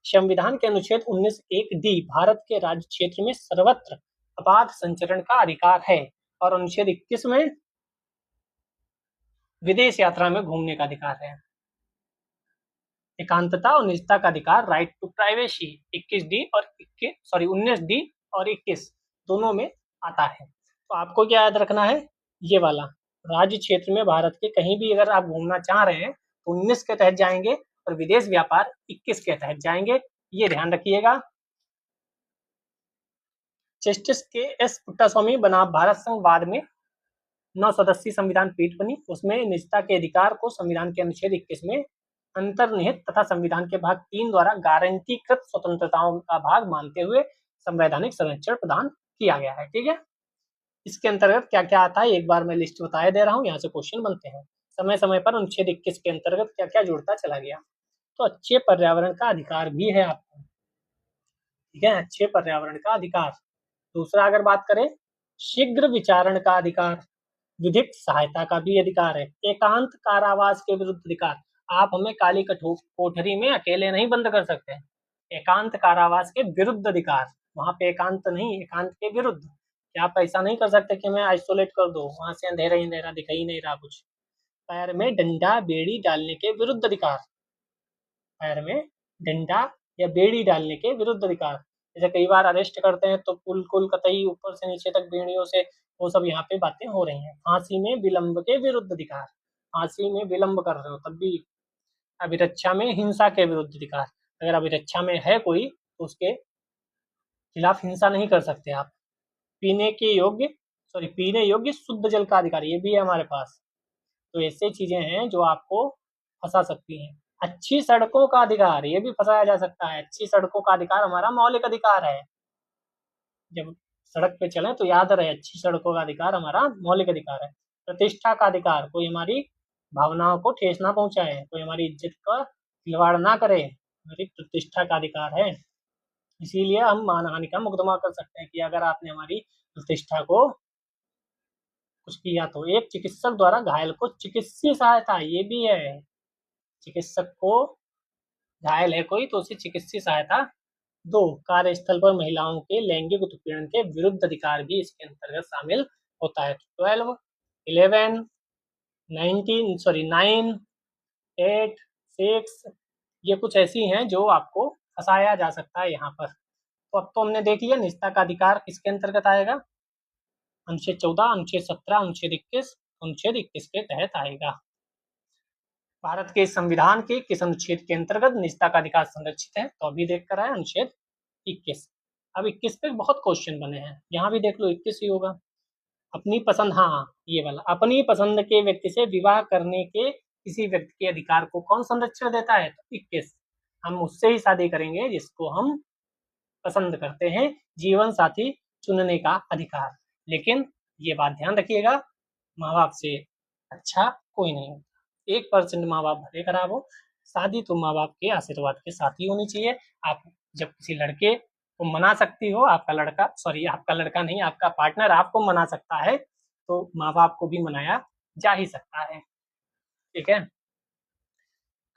संविधान के अनुच्छेद 19(1) डी भारत के राज्य क्षेत्र में सर्वत्र अबाध संचरण का अधिकार है, और अनुच्छेद 21 में विदेश यात्रा में घूमने का अधिकार है। एकांतता और निजता का अधिकार, राइट टू प्राइवेसी, 19 डी और 21 दोनों में आता है। तो आपको क्या याद रखना है, ये वाला राज्य क्षेत्र में भारत के कहीं भी अगर आप घूमना चाह रहे हैं तो 19 के तहत जाएंगे और विदेश व्यापार 21 के तहत जाएंगे, ये ध्यान रखिएगा। जस्टिस के एस पुट्टास्वामी बना भारत संघ बाद में 9 सदस्यीय संविधान पीठ बनी, उसमें निजता के अधिकार को संविधान के अनुच्छेद 21 में अंतर्निहित तथा संविधान के भाग 3 द्वारा गारंटीकृत स्वतंत्रताओं का भाग मानते हुए संवैधानिक संरक्षण प्रदान किया गया है, ठीक है। इसके अंतर्गत क्या क्या आता है, एक बार मैं लिस्ट बताए दे रहा हूँ, यहाँ से क्वेश्चन बनते हैं। समय समय पर अनुच्छेद 21 के अंतर्गत क्या क्या जुड़ता चला गया। तो अच्छे पर्यावरण का अधिकार भी है आपको, ठीक है, अच्छे पर्यावरण का अधिकार। दूसरा अगर बात करें, शीघ्र विचारण का अधिकार, विधिक सहायता का भी अधिकार है, एकांत कारावास के विरुद्ध अधिकार, आप हमें काली कोठरी में अकेले नहीं बंद कर सकते। एकांत कारावास के विरुद्ध अधिकार, वहां पे एकांत नहीं, एकांत के विरुद्ध, क्या आप ऐसा नहीं कर सकते कि मैं आइसोलेट कर दो, वहां से अंधेरा ही अंधेरा दिखाई नहीं रहा कुछ। पैर में डंडा बेड़ी डालने के विरुद्ध अधिकार, पैर में डंडा या बेड़ी डालने के विरुद्ध अधिकार। जैसे कई बार अरेस्ट करते हैं तो कुल कुल कतई ऊपर से नीचे तक बेड़ियों से, वो सब यहाँ पे बातें हो रही हैं। फांसी में विलंब के विरुद्ध अधिकार, फांसी में विलंब कर रहे हो तब भी। अभिरक्षा में हिंसा के विरुद्ध अधिकार, अगर अभिरक्षा में है कोई तो उसके खिलाफ हिंसा नहीं कर सकते आप। पीने के योग्य पीने योग्य शुद्ध जल का अधिकार, ये भी है हमारे पास। तो ऐसे चीजें हैं जो आपको फंसा सकती हैं। अच्छी सड़कों का अधिकार, ये भी फंसाया जा सकता है। अच्छी सड़कों का अधिकार हमारा मौलिक अधिकार है, जब सड़क पे चले तो याद रहे अच्छी सड़कों का अधिकार हमारा मौलिक अधिकार है। प्रतिष्ठा का अधिकार, कोई हमारी भावनाओं को ठेस ना पहुंचाए, कोई हमारी इज्जत का खिलवाड़ ना करे, हमारी प्रतिष्ठा का अधिकार है। इसीलिए हम मानहानि का मुकदमा कर सकते हैं कि अगर आपने हमारी प्रतिष्ठा को कुछ किया तो। एक चिकित्सक द्वारा घायल को चिकित्सीय सहायता, ये भी है, चिकित्सक को घायल है कोई तो उसे चिकित्सीय सहायता दो। कार्यस्थल पर महिलाओं के लैंगिक उत्पीड़न के विरुद्ध अधिकार भी इसके अंतर्गत शामिल होता है। 12, 11, 9, 8, 6, ये कुछ ऐसी हैं जो आपको फंसाया जा सकता है यहाँ पर। तो अब तो हमने देख लिया निजता का अधिकार किसके अंतर्गत आएगा, अनुच्छेद 14, अनुच्छेद 17, अनुच्छेद 21, अनुच्छेद 21 के तहत आएगा। भारत के संविधान के किस अनुच्छेद के अंतर्गत निजता का अधिकार संरक्षित है, तो अभी देख कर आए अनुच्छेद 21। अब 21 पे बहुत क्वेश्चन बने हैं, यहाँ भी देख लो 21 ही होगा। अपनी पसंद, हाँ ये वाला, अपनी पसंद के व्यक्ति से विवाह करने के किसी व्यक्ति के अधिकार को कौन संरक्षण देता है, तो 21। हम उससे ही शादी करेंगे जिसको हम पसंद करते हैं, जीवन साथी चुनने का अधिकार। लेकिन ये बात ध्यान रखिएगा, माँ बाप से अच्छा कोई नहीं होता। 1% माँ बाप भले खराब हो, शादी तो माँ बाप के आशीर्वाद के साथ ही होनी चाहिए। आप जब किसी लड़के को मना सकती हो, आपका लड़का नहीं, आपका पार्टनर आपको मना सकता है, तो माँ बाप को भी मनाया जा ही सकता है, ठीक है।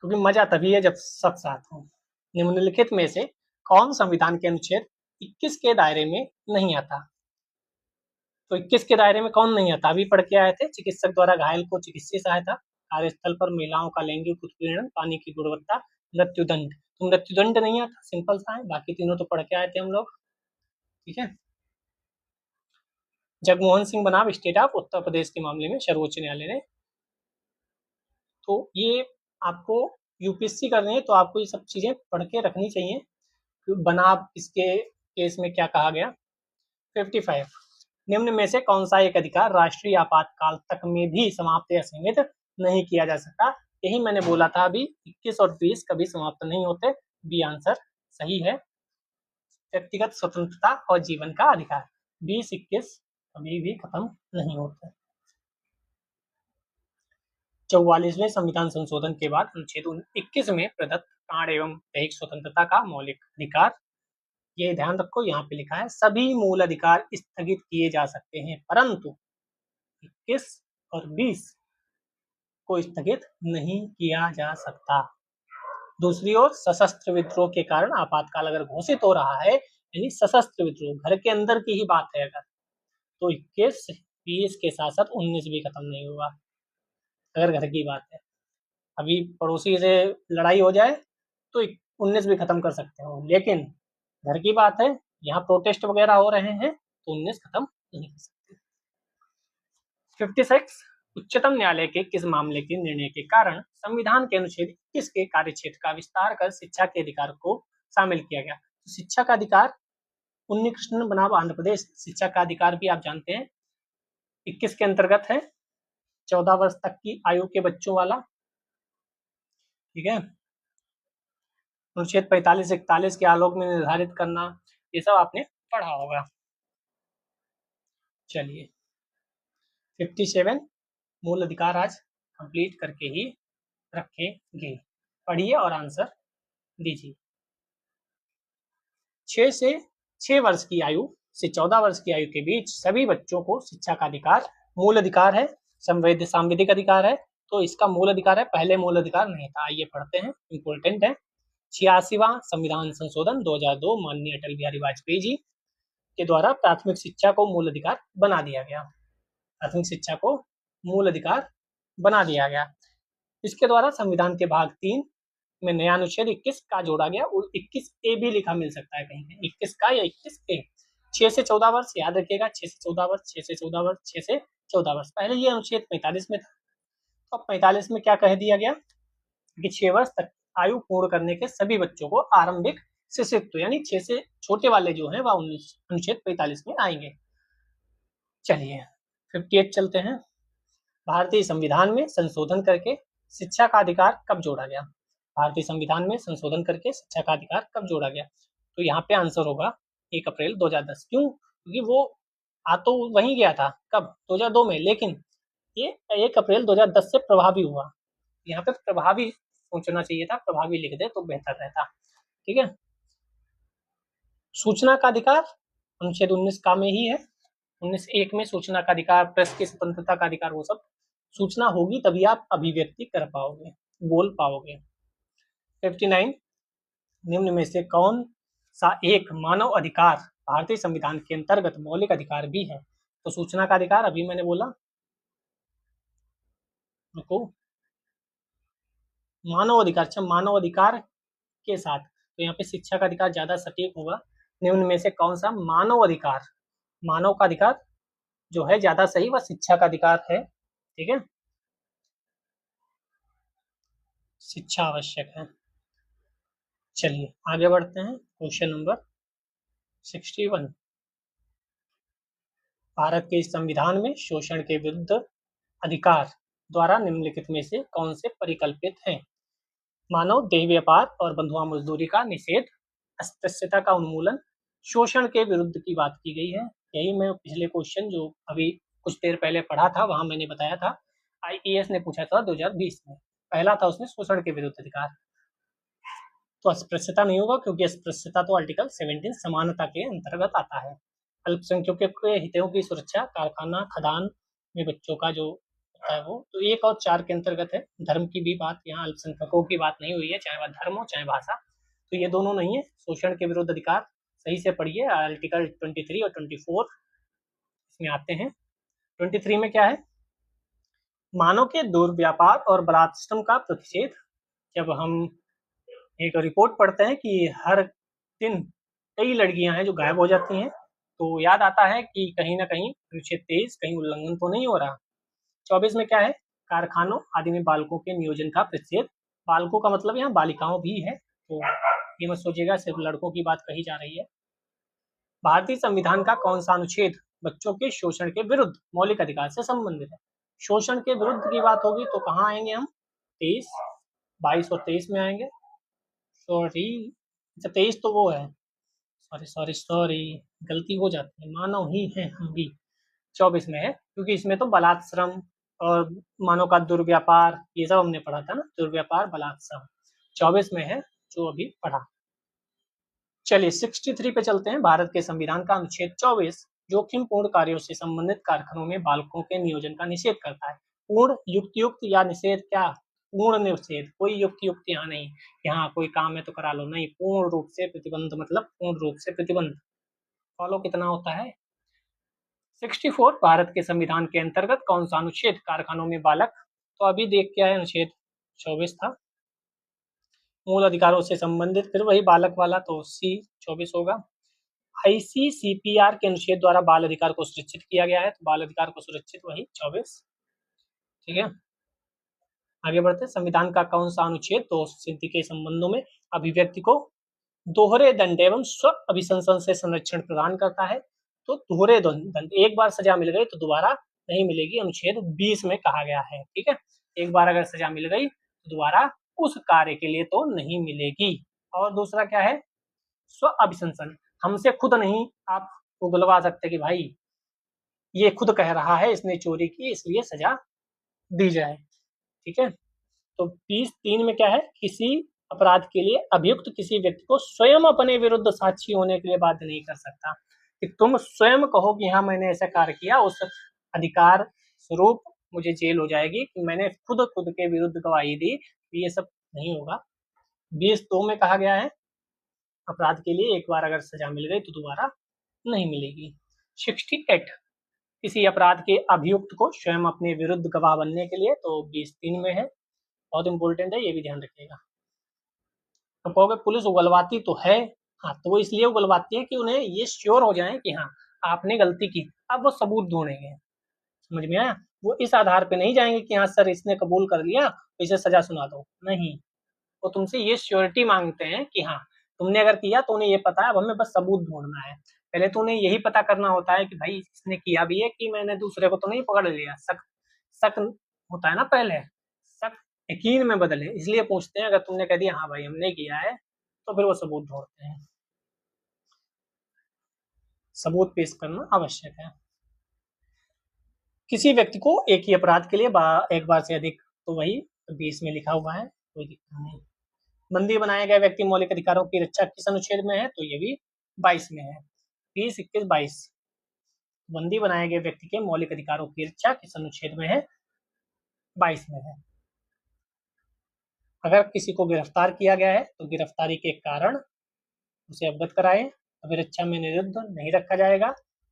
क्योंकि मजा तभी है जब सब साथ हो। निम्नलिखित में से कौन संविधान के अनुच्छेद 21 के दायरे में नहीं आता, तो 21 के दायरे में कौन नहीं आता, अभी पढ़ के आए थे। चिकित्सक द्वारा घायल को चिकित्सीय सहायता, कार्यस्थल पर महिलाओं का लैंगिक उत्पीड़न, पानी की गुणवत्ता, मृत्युदंड। तो मृत्युदंड नहीं आता, सिंपल सा है, बाकी तीनों तो पढ़ के आए थे हम लोग, ठीक है। जगमोहन सिंह बनाम स्टेट ऑफ उत्तर प्रदेश के मामले में सर्वोच्च न्यायालय ने, तो ये आपको यूपीएससी करनी है तो आपको ये सब चीजें पढ़ के रखनी चाहिए। बनाम इसके केस में क्या कहा गया? 55 निम्न में से कौन सा एक अधिकार राष्ट्रीय आपातकाल तक में भी समाप्त या सीमित नहीं किया जा सकता? यही मैंने बोला था अभी, 21 और 20 कभी समाप्त नहीं होते। बी आंसर सही है। व्यक्तिगत स्वतंत्रता और जीवन का अधिकार 20-21 कभी भी खत्म नहीं होते। 44वें संविधान संशोधन के बाद अनुच्छेद 21 में प्रदत्त प्राण एवं दैहिक स्वतंत्रता का मौलिक अधिकार, ये ध्यान रखो, यहाँ पे लिखा है सभी मूल अधिकार स्थगित किए जा सकते हैं, परंतु 21 और 20 को स्थगित नहीं किया जा सकता। दूसरी ओर सशस्त्र विद्रोह के कारण आपातकाल अगर घोषित हो रहा है, यानी सशस्त्र विद्रोह घर के अंदर की ही बात है, अगर तो 21, 20 के साथ साथ 19 भी खत्म नहीं होगा। अगर घर की बात है, अभी पड़ोसी से लड़ाई हो जाए तो 19 भी खत्म कर सकते हो, लेकिन घर की बात है, यहाँ प्रोटेस्ट वगैरह हो रहे हैं तो 19 खत्म नहीं कर सकते। 56 उच्चतम न्यायालय के किस मामले के निर्णय के कारण संविधान के अनुच्छेद 21 के कार्यक्षेत्र का विस्तार कर शिक्षा के अधिकार को शामिल किया गया? तो शिक्षा का अधिकार, उन्नीकृष्णन बनाम आंध्र प्रदेश, शिक्षा का अधिकार भी आप जानते हैं 21 के अंतर्गत है, 14 वर्ष तक की आयु के बच्चों वाला, ठीक है। अनुच्छेद 45-41 के आलोक में निर्धारित करना, ये सब आपने पढ़ा होगा। चलिए 57 मूल अधिकार आज कंप्लीट करके ही रखेंगे, पढ़िए और आंसर दीजिए। 6 वर्ष की आयु से 14 वर्ष की आयु के बीच सभी बच्चों को शिक्षा का अधिकार मूल अधिकार है, संवैधानिक अधिकार है, तो इसका मूल अधिकार है, पहले मूल अधिकार नहीं था। आइए पढ़ते हैं, इंपॉर्टेंट है। 86वां संविधान संशोधन 2002 माननीय अटल बिहारी वाजपेयी जी के द्वारा प्राथमिक शिक्षा को मूल अधिकार बना दिया गया। प्राथमिक शिक्षा को मूल अधिकार बना दिया गया। इसके द्वारा संविधान के भाग 3 में नया अनुच्छेद 21 का जोड़ा गया, और 21A भी लिखा मिल सकता है कहीं, 21 का या 21A। 6 से 14 वर्ष याद रखिएगा, 6 से 14 वर्ष, 6 से 14 वर्ष, 6 से 14 वर्ष। पहले ये अनुच्छेद 45 में था, तो अब 45 में क्या कह दिया गया कि 6 वर्ष तक आयु पूर्ण करने के सभी बच्चों को आरंभिक शिशुत्व, यानी 6 से छोटे वाले जो हैं वह अनुच्छेद 45 में आएंगे। चलिए 58 चलते हैं। भारतीय संविधान में संशोधन करके शिक्षा का अधिकार कब जोड़ा गया? भारतीय संविधान में संशोधन करके शिक्षा का अधिकार कब जोड़ा गया? तो यहाँ पे आंसर होगा 1 अप्रैल 2010। क्यों? क्योंकि वो आ तो वहीं गया था, कब? 2002 में, लेकिन ये 1 अप्रैल 2010 से प्रभावी हुआ। यहाँ पे प्रभावी सोचना चाहिए था, प्रभावी लिख दे तो बेहतर रहता, ठीक है। सूचना का अधिकार अनुच्छेद 19 का में ही है, 19(1) में सूचना का अधिकार, प्रेस की स्वतंत्रता का अधिकार, वो सब सूचना होगी तभी आप अभिव्यक्ति कर पाओगे, बोल पाओगे। 59 निम्न में से कौन सा एक मानव अधिकार भारतीय संविधान के अंतर्गत मौलिक अधिकार भी है? तो सूचना का अधिकार अभी मैंने बोला, रुको, मानव अधिकार, अच्छा मानव अधिकार के साथ तो यहाँ पे शिक्षा का अधिकार ज्यादा सटीक होगा। निम्न में से कौन सा मानव अधिकार, मानव का अधिकार जो है ज्यादा सही वह शिक्षा का अधिकार है, ठीक है, शिक्षा आवश्यक है। चलिए आगे बढ़ते हैं, क्वेश्चन नंबर 61। भारत के संविधान में शोषण के विरुद्ध अधिकार द्वारा निम्नलिखित में से कौन से परिकल्पित हैं? मानव देह व्यापार और बंधुआ मजदूरी का निषेध, अस्पृश्यता का उन्मूलन, शोषण के विरुद्ध की बात की गई है। यही मैं पिछले क्वेश्चन जो अभी कुछ देर पहले पढ़ा था वहां मैंने बताया था, IAS ने पूछा था 2020 में, पहला था उसमें शोषण के विरुद्ध अधिकार। तो अस्पृश्यता नहीं होगा, क्योंकि अस्पृश्यता तो आर्टिकल 17 समानता के अंतर्गत आता है। अल्पसंख्यकों के हितों की सुरक्षा, कारखाना खदान में बच्चों का जो होता है वो, तो 1 और 4 के अंतर्गत है। धर्म की भी बात, यहाँ अल्पसंख्यकों की बात नहीं हुई है, चाहे वह धर्म हो चाहे भाषा, तो ये दोनों नहीं है। शोषण के विरुद्ध अधिकार सही से पढ़िए, आर्टिकल 23 और 24 इसमें आते हैं। 23 में क्या है? मानव के दुर्व्यापार और बलात्संग का प्रतिषेध। जब हम एक रिपोर्ट पढ़ते हैं कि हर दिन कई लड़कियां हैं जो गायब हो जाती हैं, तो याद आता है कि कहीं ना कहीं अनुच्छेद 23 कहीं उल्लंघन तो नहीं हो रहा। 24 में क्या है? कारखानों आदि में बालकों के नियोजन का प्रतिषेध। बालकों का मतलब यहाँ बालिकाओं भी है, तो ये मत सोचिएगा सिर्फ लड़कों की बात कही जा रही है। भारतीय संविधान का कौन सा अनुच्छेद बच्चों के शोषण के विरुद्ध मौलिक अधिकार से संबंधित है? शोषण के विरुद्ध की बात होगी तो कहाँ आएंगे हम? 23, 22 और 23 में आएंगे। सॉरी, अच्छा 23 तो वो है, सॉरी सॉरी सॉरी, गलती हो जाती है, मानव ही है हम भी। 24 में है, क्योंकि इसमें तो बलात्श्रम और मानव का दुर्व्यापार ये सब हमने पढ़ा था ना, दुर्व्यापार बलात्श्रम 24 में है जो अभी पढ़ा। चलिए 63 पे चलते हैं। भारत के संविधान का अनुच्छेद 24 जोखिमपूर्ण कार्यों से संबंधित कारखानों में बालकों के नियोजन का निषेध करता है। पूर्ण, युक्त या निषेध? क्या पूर्ण निषेध, कोई युक्त यहाँ नहीं, यहाँ कोई काम है तो करा लो, नहीं, पूर्ण रूप से प्रतिबंध, मतलब पूर्ण रूप से प्रतिबंध। फॉलो कितना होता है? 64 भारत के संविधान के अंतर्गत कौन सा अनुच्छेद कारखानों में बालक? तो अभी देख क्या है, अनुच्छेद 24 था, मूल अधिकारों से संबंधित, फिर वही बालक वाला, तो सी 24 होगा। आईसीसीपीआर के अनुच्छेद द्वारा बाल अधिकार को सुरक्षित किया गया है, तो बाल अधिकार को सुरक्षित वही 24। ठीक है, आगे बढ़ते। संविधान का कौन सा अनुच्छेद दोष सिद्धि के संबंधों में अभिव्यक्ति को दोहरे दंड एवं स्व अभिशंसन से संरक्षण प्रदान करता है? तो दोहरे दंड, एक बार सजा मिल गई तो दोबारा नहीं मिलेगी, अनुच्छेद 20 में कहा गया है। ठीक है, एक बार अगर सजा मिल गई तो दोबारा उस कार्य के लिए तो नहीं मिलेगी। और दूसरा क्या है? स्व अभिशंसन, हमसे खुद नहीं आप उगलवा सकते कि भाई ये खुद कह रहा है इसने चोरी की इसलिए सजा दी जाए। ठीक है, तो 20(3) में क्या है? किसी अपराध के लिए अभियुक्त किसी व्यक्ति को स्वयं अपने विरुद्ध साक्षी होने के लिए बाध्य नहीं कर सकता। कि तुम स्वयं कहो कि हाँ मैंने ऐसा कार्य किया, उस अधिकार स्वरूप मुझे जेल हो जाएगी कि मैंने खुद के विरुद्ध गवाही दी, ये सब नहीं होगा। 20(2) में कहा गया है अपराध के लिए एक बार अगर सजा मिल गई तो दोबारा नहीं मिलेगी। 68 किसी अपराध के अभियुक्त को स्वयं अपने विरुद्ध गवाह बनने के लिए, तो 20(3) में है, बहुत इंपॉर्टेंट है, ये भी ध्यान रखिएगा। तो कहोगे पुलिस उगलवाती तो है, हाँ तो वो इसलिए उगलवाती है कि उन्हें ये श्योर हो जाए कि हाँ आपने गलती की, अब वो सबूत ढूंढेंगे। समझ में आया? वो इस आधार पे नहीं जाएंगे कि हाँ सर इसने कबूल कर लिया तो इसे सजा सुना दो, नहीं, वो तुमसे ये श्योरिटी मांगते हैं कि हाँ तुमने अगर किया तो उन्हें ये पता है, अब हमें बस सबूत ढूंढना है। पहले तो उन्हें यही पता करना होता है कि भाई इसने किया भी है कि मैंने दूसरे को तो नहीं पकड़ लिया। शक शक होता है ना, पहले शक यकीन में बदले, इसलिए पूछते हैं। अगर तुमने कह दिया हाँ भाई हमने किया है तो फिर वो सबूत ढूंढते हैं। सबूत पेश करना आवश्यक है। किसी व्यक्ति को एक ही अपराध के लिए एक बार से अधिक, तो वही 20 में लिखा हुआ है, कोई दिक्कत नहीं। बंदी बनाया गया व्यक्ति मौलिक अधिकारों की रक्षा किस अनुच्छेद में है? तो ये भी 22 में है, 20, 21, 22। बंदी बनाए गए व्यक्ति के मौलिक अधिकारों की रक्षा किस अनुच्छेद में है? 22 में है। अगर किसी को गिरफ्तार किया गया है तो गिरफ्तारी के कारण उसे अवगत कराएं, अभिरक्षा में निरुद्ध नहीं रखा जाएगा।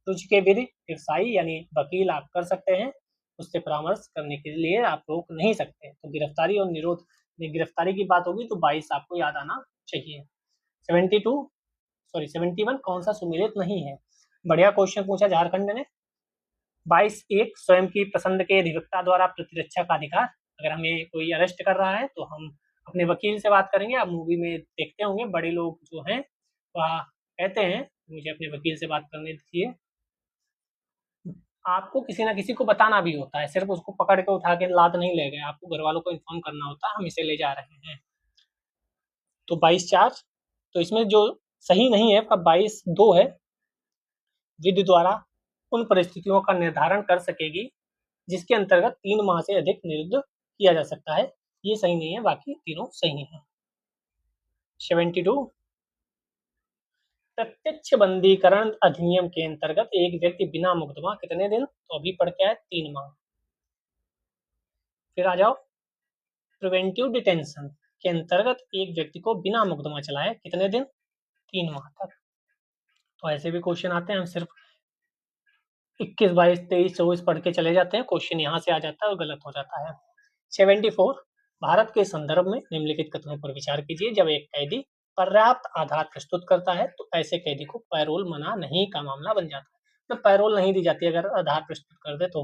रुचि के विधि व्यवसायी यानी वकील आप कर सकते हैं, उससे परामर्श करने के लिए आप रोक नहीं सकते। तो गिरफ्तारी और निरोध, गिरफ्तारी की बात होगी तो 22 आपको याद आना चाहिए। 71 कौन सा सुमेलित नहीं है? बढ़िया क्वेश्चन पूछा झारखंड ने। 22(1) स्वयं की पसंद के अधिवक्ता द्वारा प्रतिरक्षा का अधिकार। अगर हमें कोई अरेस्ट कर रहा है तो हम अपने वकील से बात करेंगे। आप मूवी में देखते होंगे बड़े लोग जो हैं वह कहते हैं मुझे अपने वकील से बात करने दीजिए। आपको किसी ना किसी को बताना भी होता है, सिर्फ उसको पकड़ के उठा के लाद नहीं ले गए, आपको घर वालों को इन्फॉर्म करना होता है हम इसे ले जा रहे हैं। तो 22(4), तो इसमें जो सही नहीं है 22(2) है। विधि द्वारा उन परिस्थितियों का निर्धारण कर सकेगी जिसके अंतर्गत 3 माह से अधिक निरुद्ध किया जा सकता है, ये सही नहीं है, बाकी तीनों सही है। 72 प्रत्यक्ष बंदीकरण अधिनियम के अंतर्गत एक व्यक्ति बिना मुकदमा कितने दिन? तो अभी पढ़ के आए 3 माह। फिर आ जाओ प्रिवेंटिव डिटेंशन के अंतर्गत एक व्यक्ति को बिना मुकदमा चलाए कितने दिन? 3 माह तक। तो ऐसे भी क्वेश्चन आते हैं, हम सिर्फ 21, 22, 23, 24 पढ़ के चले जाते हैं, क्वेश्चन यहाँ से आ जाता है और गलत हो जाता है। 74 भारत के संदर्भ में निम्नलिखित कथनों पर विचार कीजिए। जब एक कैदी पर्याप्त आधार प्रस्तुत करता है तो ऐसे कैदी को पैरोल मना नहीं का मामला बन जाता है। तो पैरोल नहीं दी जाती अगर आधार प्रस्तुत कर दे तो।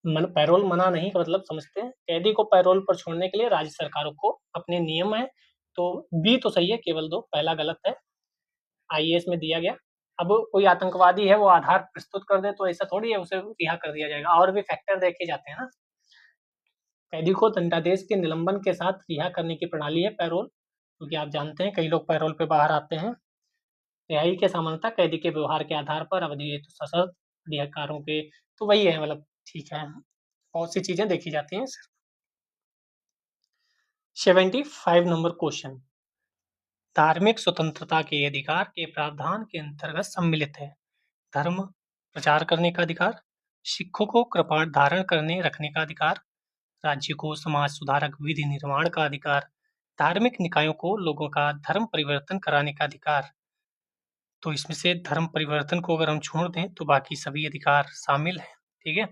पैरोल मना नहीं का मतलब समझते हैं, कैदी को पैरोल पर छोड़ने के लिए राज्य सरकारों को अपने नियम है। तो बी तो सही है, केवल दो, पहला गलत है। आईएएस में दिया गया। अब कोई आतंकवादी है वो आधार प्रस्तुत कर दे तो ऐसा थोड़ी है उसे रिहा कर दिया जाएगा, और भी फैक्टर देखे जाते हैं ना। कैदी को दंडादेश के निलंबन के साथ रिहा करने की प्रणाली है पैरोल, क्योंकि आप जानते हैं कई लोग पैरोल पे बाहर आते हैं। रिहाई के सामान्यतः कैदी के व्यवहार के आधार पर अवधि हेतु सशर्त अधिकारों के, तो वही है मतलब, ठीक है, बहुत सी चीजें देखी जाती हैं। 75 नंबर क्वेश्चन, धार्मिक स्वतंत्रता के अधिकार के प्रावधान के अंतर्गत सम्मिलित है धर्म प्रचार करने का अधिकार, सिखों को कृपाण धारण करने रखने का अधिकार, राज्य को समाज सुधारक विधि निर्माण का अधिकार, धार्मिक निकायों को लोगों का धर्म परिवर्तन कराने का अधिकार। तो इसमें से धर्म परिवर्तन को अगर हम छोड़ दें तो बाकी सभी अधिकार शामिल हैं। ठीक है,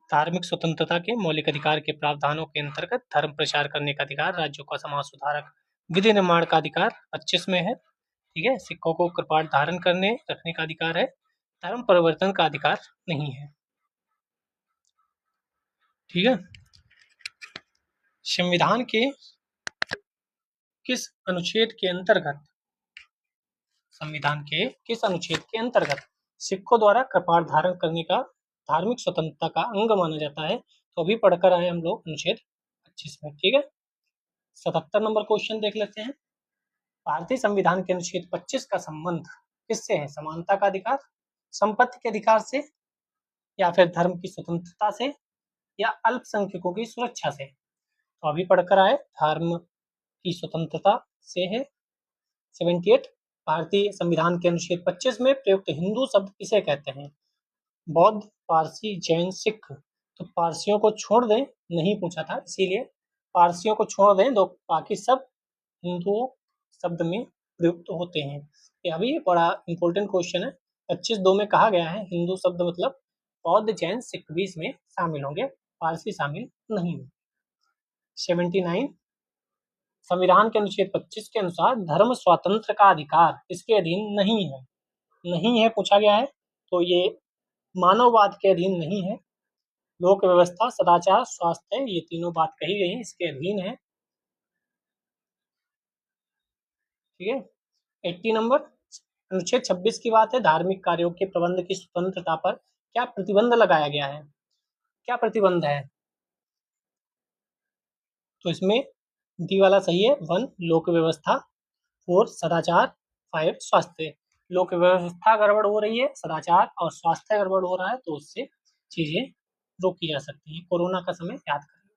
धार्मिक स्वतंत्रता के मौलिक अधिकार के प्रावधानों के अंतर्गत धर्म प्रचार करने का अधिकार, राज्यों का समाज सुधारक विधि निर्माण का अधिकार 25 में है। ठीक है, सिखों को कृपाण धारण करने रखने का अधिकार है, धर्म परिवर्तन का अधिकार नहीं है। ठीक है, संविधान के किस अनुच्छेद के अंतर्गत, संविधान के किस अनुच्छेद के अंतर्गत सिखों द्वारा कृपाण धारण करने का धार्मिक स्वतंत्रता का अंग माना जाता है? तो अभी पढ़कर आए हम लोग अनुच्छेद 25 में। ठीक है, 77 नंबर क्वेश्चन देख लेते हैं। भारतीय संविधान के अनुच्छेद 25 का संबंध किससे है? समानता का अधिकार, संपत्ति के अधिकार से, या फिर धर्म की स्वतंत्रता से, या अल्पसंख्यकों की सुरक्षा से? तो अभी पढ़कर आए, धर्म की स्वतंत्रता से है। 78, भारतीय संविधान के अनुच्छेद 25 में प्रयुक्त हिंदू शब्द किसे कहते हैं? बौद्ध, पारसी, जैन, सिख। तो पारसियों को छोड़ दें, नहीं पूछा था इसीलिए पारसियों को छोड़ दें, तो बाकी सब हिंदुओं शब्द में प्रयुक्त होते हैं। ये अभी बड़ा इंपॉर्टेंट क्वेश्चन है। 25(2) में कहा गया है हिंदू शब्द मतलब बौद्ध, जैन, सिख भी इसमें शामिल होंगे, पारसी शामिल नहीं है। 79, संविधान के अनुच्छेद 25 के अनुसार धर्म स्वातंत्र का अधिकार इसके अधीन नहीं है। नहीं है पूछा गया है, तो ये मानववाद के अधीन नहीं है। लोक व्यवस्था, सदाचार, स्वास्थ्य, ये तीनों बात कही गई है, इसके अधीन है। ठीक है, 80 नंबर, अनुच्छेद 26 की बात है, धार्मिक कार्यों के प्रबंध की स्वतंत्रता पर क्या प्रतिबंध लगाया गया है? क्या प्रतिबंध है? तो इसमें डी वाला सही है। 1 लोक व्यवस्था, 4 सदाचार, 5 स्वास्थ्य। लोक व्यवस्था गड़बड़ हो रही है, सदाचार और स्वास्थ्य गड़बड़ हो रहा है, तो उससे चीजें रोकी जा सकती हैं। कोरोना का समय याद करें।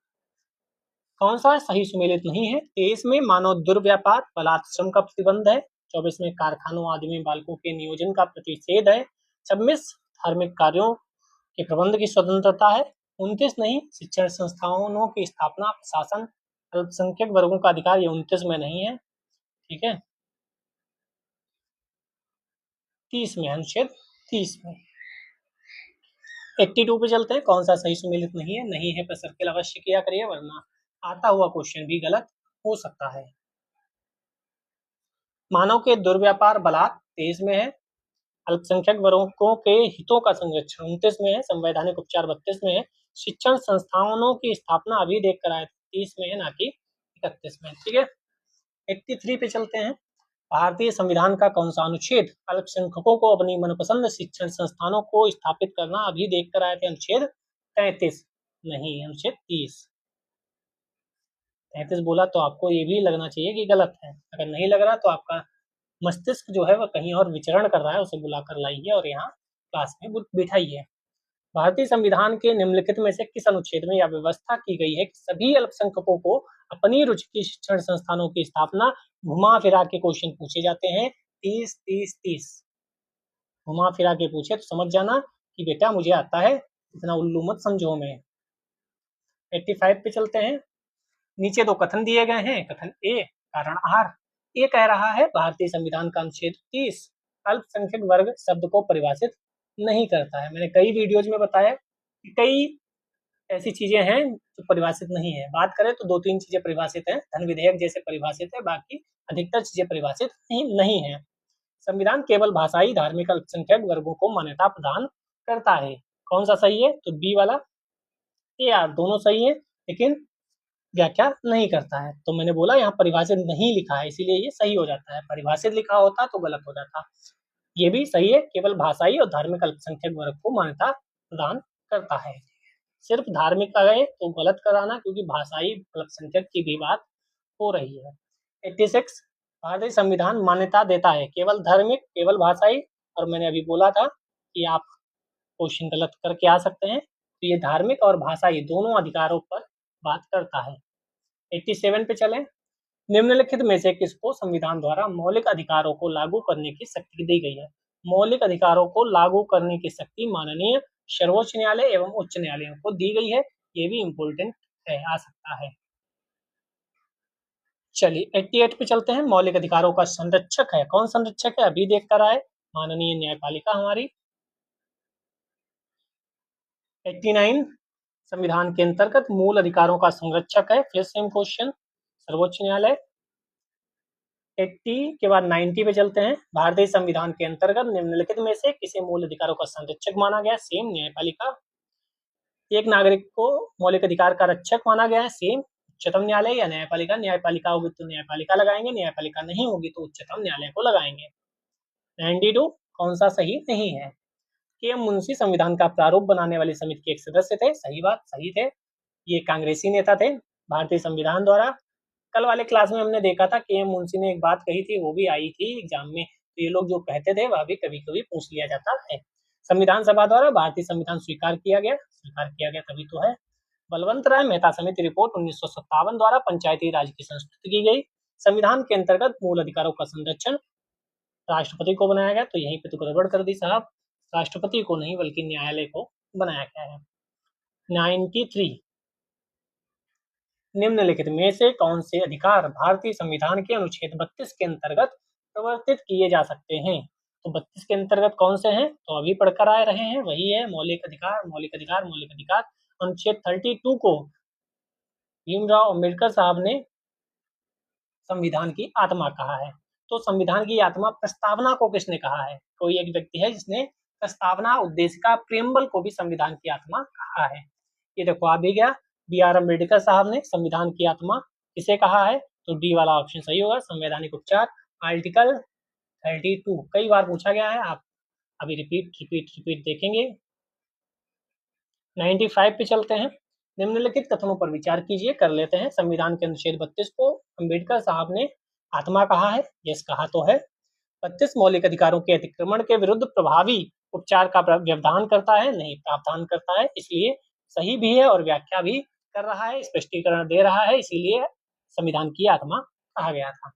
कौन सा सही सुमेलित नहीं है? 23 में मानव दुर्व्यापार बलात्श्रम का प्रतिबंध है। 24 में कारखानों आदि में बालकों के नियोजन का प्रतिषेध है। 26 धार्मिक कार्यों के प्रबंध की स्वतंत्रता है। 29 नहीं, शिक्षण संस्थानों की स्थापना, प्रशासन, अल्पसंख्यक वर्गों का अधिकार, ये 29 में नहीं है। ठीक है, 30 में, अनुच्छेद 30 में। 82 पे चलते हैं, कौन सा सही सुमेलित नहीं है? नहीं है पर सर्किल अवश्य किया करिए, वरना आता हुआ क्वेश्चन भी गलत हो सकता है। मानव के दुर्व्यापार बलात् 23 में है। अल्पसंख्यक वर्गों के हितों का संरक्षण 29 में है। संवैधानिक उपचार 32 में है। शिक्षण संस्थानों की स्थापना अभी देख कर आए 30 में है, ना कि 31 में। ठीक है, 83 पे चलते हैं। भारतीय संविधान का कौन सा अनुच्छेद अल्पसंख्यकों को अपनी मनपसंद शिक्षण संस्थानों को स्थापित करना अभी देख कर आए थे? अनुच्छेद 33 नहीं, अनुच्छेद 30। 33 बोला तो आपको ये भी लगना चाहिए कि गलत है। अगर नहीं लग रहा तो आपका मस्तिष्क जो है वह कहीं और विचरण कर रहा है, उसे बुलाकर लाइए और यहाँ क्लास में बिठाइए। भारतीय संविधान के निम्नलिखित में से किस अनुच्छेद में यह व्यवस्था की गई है कि सभी अल्पसंख्यकों को अपनी रुचि की शिक्षण संस्थानों की स्थापना? घुमा फिरा के क्वेश्चन पूछे जाते हैं, 30 30 30। घुमा फिरा के पूछे तो समझ जाना कि बेटा मुझे आता है, इतना उल्लू मत समझो। में 85 पे चलते हैं। नीचे दो कथन दिए गए हैं, कथन ए कारण आर। ये कह रहा है भारतीय संविधान का अनुच्छेद 30 अल्पसंख्यक वर्ग शब्द को परिभाषित नहीं करता है। मैंने कई वीडियोज में बताया कि कई ऐसी चीजें हैं जो परिभाषित नहीं है। बात करें तो 2-3 चीजें परिभाषित हैं, धन विधेयक जैसे परिभाषित है, बाकी अधिकतर चीजें परिभाषित नहीं है। संविधान केवल भाषाई धार्मिक अल्पसंख्यक वर्गों को मान्यता प्रदान करता है। कौन सा सही है? तो बी वाला, ए आर दोनों सही है, लेकिन व्याख्या नहीं करता है। तो मैंने बोला यहाँ परिभाषित नहीं लिखा है, इसीलिए ये सही हो जाता है। परिभाषित लिखा होता तो गलत हो जाता। ये भी सही है, केवल भाषाई और धार्मिक अल्पसंख्यक वर्ग को मान्यता प्रदान करता है। सिर्फ धार्मिक आ गए तो गलत कराना, क्योंकि भाषाई अल्पसंख्यक की भी बात हो रही है। 86 भारतीय संविधान मान्यता देता है केवल धार्मिक, केवल भाषाई, और मैंने अभी बोला था कि आप क्वेश्चन गलत करके आ सकते हैं, तो ये धार्मिक और भाषाई दोनों अधिकारों पर बात करता है। 87 पे चलें। निम्नलिखित में से किसको संविधान द्वारा मौलिक अधिकारों को लागू करने की शक्ति दी गई है? मौलिक अधिकारों को लागू करने की शक्ति माननीय सर्वोच्च न्यायालय एवं उच्च न्यायालयों को दी गई है। ये भी इम्पोर्टेंट है, आ सकता है। चलिए 88 पे चलते हैं। मौलिक अधिकारों का संरक्षक है, कौन संरक्षक है? अभी देख कर आए, माननीय न्यायपालिका हमारी। 89 संविधान के अंतर्गत मूल अधिकारों का संरक्षक है, फिर सेम क्वेश्चन, सर्वोच्च न्यायालय। 80 के बाद 90 पे चलते हैं। भारतीय संविधान के अंतर्गत निम्नलिखित में से किसे मूल अधिकारों का संरक्षक माना गया? सेम न्यायपालिका। एक नागरिक को मौलिक अधिकार का रक्षक माना गया है, सेम उच्चतम न्यायालय या न्यायपालिका। न्यायपालिका होगी तो न्यायपालिका लगाएंगे, न्यायपालिका नहीं होगी तो उच्चतम न्यायालय को लगाएंगे। 92 कौन सा सही नहीं है? के मुंशी संविधान का प्रारूप बनाने वाली समिति के एक सदस्य थे, सही बात, सही थे। ये कांग्रेसी नेता थे। भारतीय संविधान द्वारा कल वाले क्लास में हमने देखा था कि मुंशी ने एक बात कही थी, वो भी आई थी एग्जाम में, तो ये लोग जो कहते थे वह भी कभी कभी पूछ लिया जाता है। संविधान सभा द्वारा भारतीय संविधान स्वीकार किया गया तभी तो है। बलवंत राय मेहता समिति रिपोर्ट 1957 द्वारा पंचायती राज की संस्तुति की गई। संविधान के अंतर्गत मूल अधिकारों का संरक्षण राष्ट्रपति को बनाया गया, तो यहीं पे तो गड़बड़ कर दी साहब, राष्ट्रपति को नहीं बल्कि न्यायालय को बनाया गया है। 93 निम्नलिखित में से कौन से अधिकार भारतीय संविधान के अनुच्छेद 32 के अंतर्गत प्रवर्तित किए जा सकते हैं? तो 32 के अंतर्गत कौन से हैं? तो अभी पढ़कर आ रहे हैं, वही है मौलिक अधिकार, मौलिक अधिकार, मौलिक अधिकार। अनुच्छेद 32 को भीमराव अम्बेडकर साहब ने संविधान की आत्मा कहा है। तो संविधान की आत्मा प्रस्तावना को किसने कहा है? कोई एक व्यक्ति है जिसने प्रस्तावना, उद्देशिका, प्रियम्बल को भी संविधान की आत्मा कहा है। ये देखो आ भी गया, बी आर अम्बेडकर साहब ने संविधान की आत्मा किसे कहा है? तो डी वाला ऑप्शन सही होगा, संवैधानिक उपचार। आर्टिकल 32 कई बार पूछा गया है, आप अभी रिपीट देखेंगे। 95 पे चलते हैं। निम्नलिखित कथनों पर विचार कीजिए, कर लेते हैं। संविधान के अनुच्छेद 32 को अम्बेडकर साहब ने आत्मा कहा है, यस कहा तो है। 32 मौलिक अधिकारों के अतिक्रमण के विरुद्ध प्रभावी उपचार का व्यवधान करता है, नहीं प्रावधान करता है, इसलिए सही भी है और व्याख्या भी कर रहा है, स्पष्टीकरण दे रहा है, इसीलिए संविधान की आत्मा कहा गया था।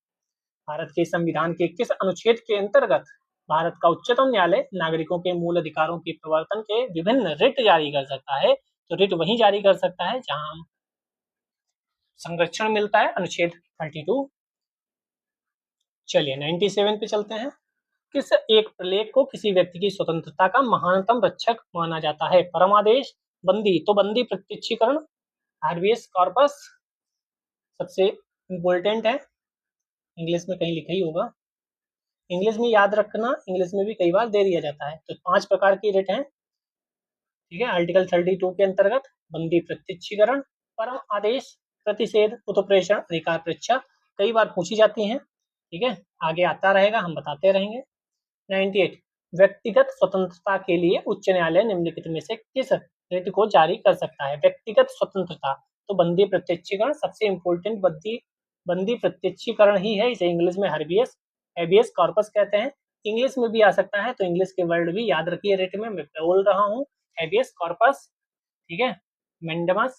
भारत के संविधान के किस अनुच्छेद के अंतर्गत भारत का उच्चतम न्यायालय नागरिकों के मूल अधिकारों के प्रवर्तन के विभिन्न रिट जारी कर सकता है? तो रिट वहीं जारी कर सकता है जहां संरक्षण मिलता है, अनुच्छेद 32। चलिए 97 पे चलते हैं। किस एक प्रलेख को किसी व्यक्ति की स्वतंत्रता का महानतम रक्षक माना जाता है? परमादेश, बंदी, तो बंदी प्रत्यक्षीकरण, हार्बियस कॉर्पस सबसे इम्पोर्टेंट है, इंग्लिश में कहीं लिखा ही होगा, इंग्लिश में याद रखना, इंग्लिश में भी कई बार दे दिया जाता है। तो 5 प्रकार की रिट हैं, ठीक है। आर्टिकल 32 के अंतर्गत बंदी प्रत्यक्षीकरण, परम आदेश, प्रतिषेध, उत्प्रेषण, अधिकार परीक्षा कई बार पूछी जाती हैं, ठीक है, आगे आता रहेगा, हम बताते रहेंगे। 98 व्यक्तिगत स्वतंत्रता के लिए उच्च न्यायालय निम्नलिखित में से किस रिट को जारी कर सकता है? व्यक्तिगत स्वतंत्रता, तो बंदी प्रत्यक्षीकरण सबसे इंपोर्टेंट बंदी प्रत्यक्षीकरण ही है, इसे इंग्लिश में हैबियस कॉर्पस कहते हैं। इंग्लिश में भी आ सकता है, तो इंग्लिश के वर्ड भी याद रखिए रिट में, मैं बोल रहा हूँ हैबियस कॉर्पस, ठीक है, मेंडमस,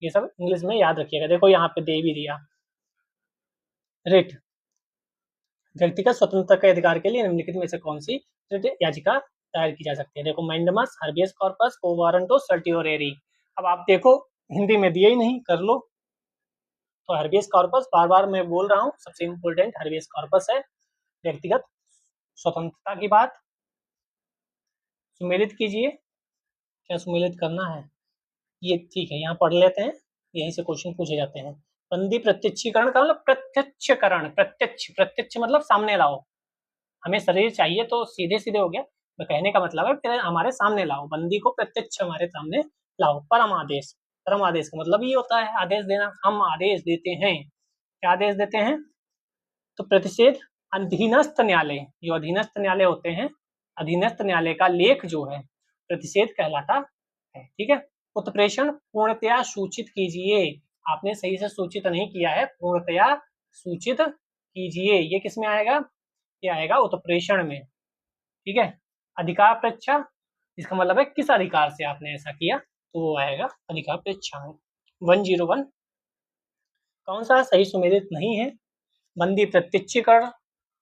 ये सब इंग्लिश में याद रखिएगा। देखो यहाँ पे दे भी दिया रिट, व्यक्तिगत स्वतंत्रता के अधिकार के लिए निम्नलिखित में से कौन सी रिट याचिका दायर की जा सकती है? देखो मेंडमस, हार्बियस कॉर्पस, को वारंटो, सर्टियोरेरी। अब आप देखो हिंदी में दिए ही नहीं, कर लो। तो हार्बियस कॉर्पस, बार बार मैं बोल रहा हूँ, सबसे इंपोर्टेंट हार्बियस कॉर्पस है। व्यक्तिगत स्वतंत्रता की बात सुमेलित कीजिए, क्या सुमेलित करना है ये, ठीक है, यहाँ पढ़ लेते हैं, यहीं से क्वेश्चन पूछे जाते हैं। बंदी प्रत्यक्षीकरण का मतलब प्रत्यक्षकरण, प्रत्यक्ष मतलब सामने लाओ, हमें शरीर चाहिए तो सीधे सीधे हो गया, तो कहने का मतलब है फिर हमारे सामने लाओ, बंदी को प्रत्यक्ष हमारे सामने लाओ। परम आदेश, परम आदेश का मतलब ये होता है आदेश देना, हम आदेश देते हैं। क्या आदेश देते हैं? तो प्रतिषेध अधीनस्थ न्यायालय, जो अधीनस्थ न्यायालय होते हैं, अधीनस्थ न्यायालय का लेख जो है प्रतिषेध कहलाता है। ठीक है, उत्प्रेषण पूर्णतया सूचित कीजिए, आपने सही से सूचित नहीं किया है, पूर्णतया सूचित कीजिए, ये किस में आएगा? ये आएगा उत्प्रेषण में। ठीक है, अधिकार परीक्षा, इसका मतलब है किस अधिकार से आपने ऐसा किया, तो वो आएगा अधिकार परीक्षा में। 101 कौन सा सही सुमेलित नहीं है? बंदी प्रत्यक्षीकरण,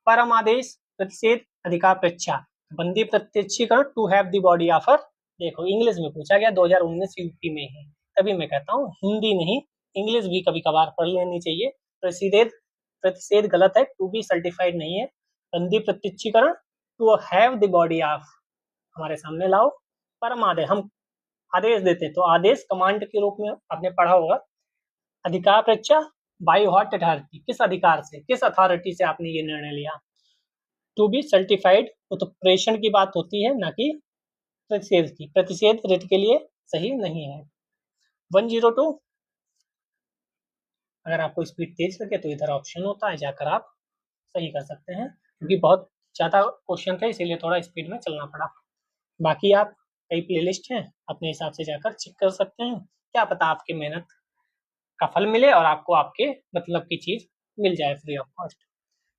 परम आदेश, प्रतिषेध, अधिकार परीक्षा। बंदी प्रत्यक्षीकरण to have the body offer, देखो इंग्लिश में पूछा गया, 2019 यूपी में है, तभी मैं कहता हूँ हिंदी नहीं इंग्लिश भी कभी कभार पढ़ लेनी चाहिए। प्रतिषेध, प्रतिषेध गलत है, टू बी सर्टिफाइड नहीं है। बंदी प्रत्यक्षीकरण to have the body of, हमारे सामने लाओ। परम आदेश, हम आदेश देते, तो आदेश कमांड के रूप में आपने पढ़ा होगा। अधिकार परीक्षा, बाय व्हाट अथॉरिटी, किस अधिकार से, किस अथॉरिटी से आपने ये निर्णय लिया। टू बी सर्टिफाइड, वो तो प्रेषण की बात होती है, ना कि प्रतिषेध की। प्रतिषेध रिट के लिए सही नहीं है। 102 अगर आपको स्पीड तेज लगे तो इधर ऑप्शन होता है, जाकर आप सही कर सकते हैं, क्योंकि बहुत ज़्यादा क्वेश्चन थे इसीलिए थोड़ा स्पीड में चलना पड़ा। बाकी आप कई प्लेलिस्ट हैं, अपने हिसाब से जाकर चेक कर सकते हैं, क्या पता आपकी मेहनत का फल मिले और आपको आपके मतलब की चीज मिल जाए फ्री ऑफ कॉस्ट।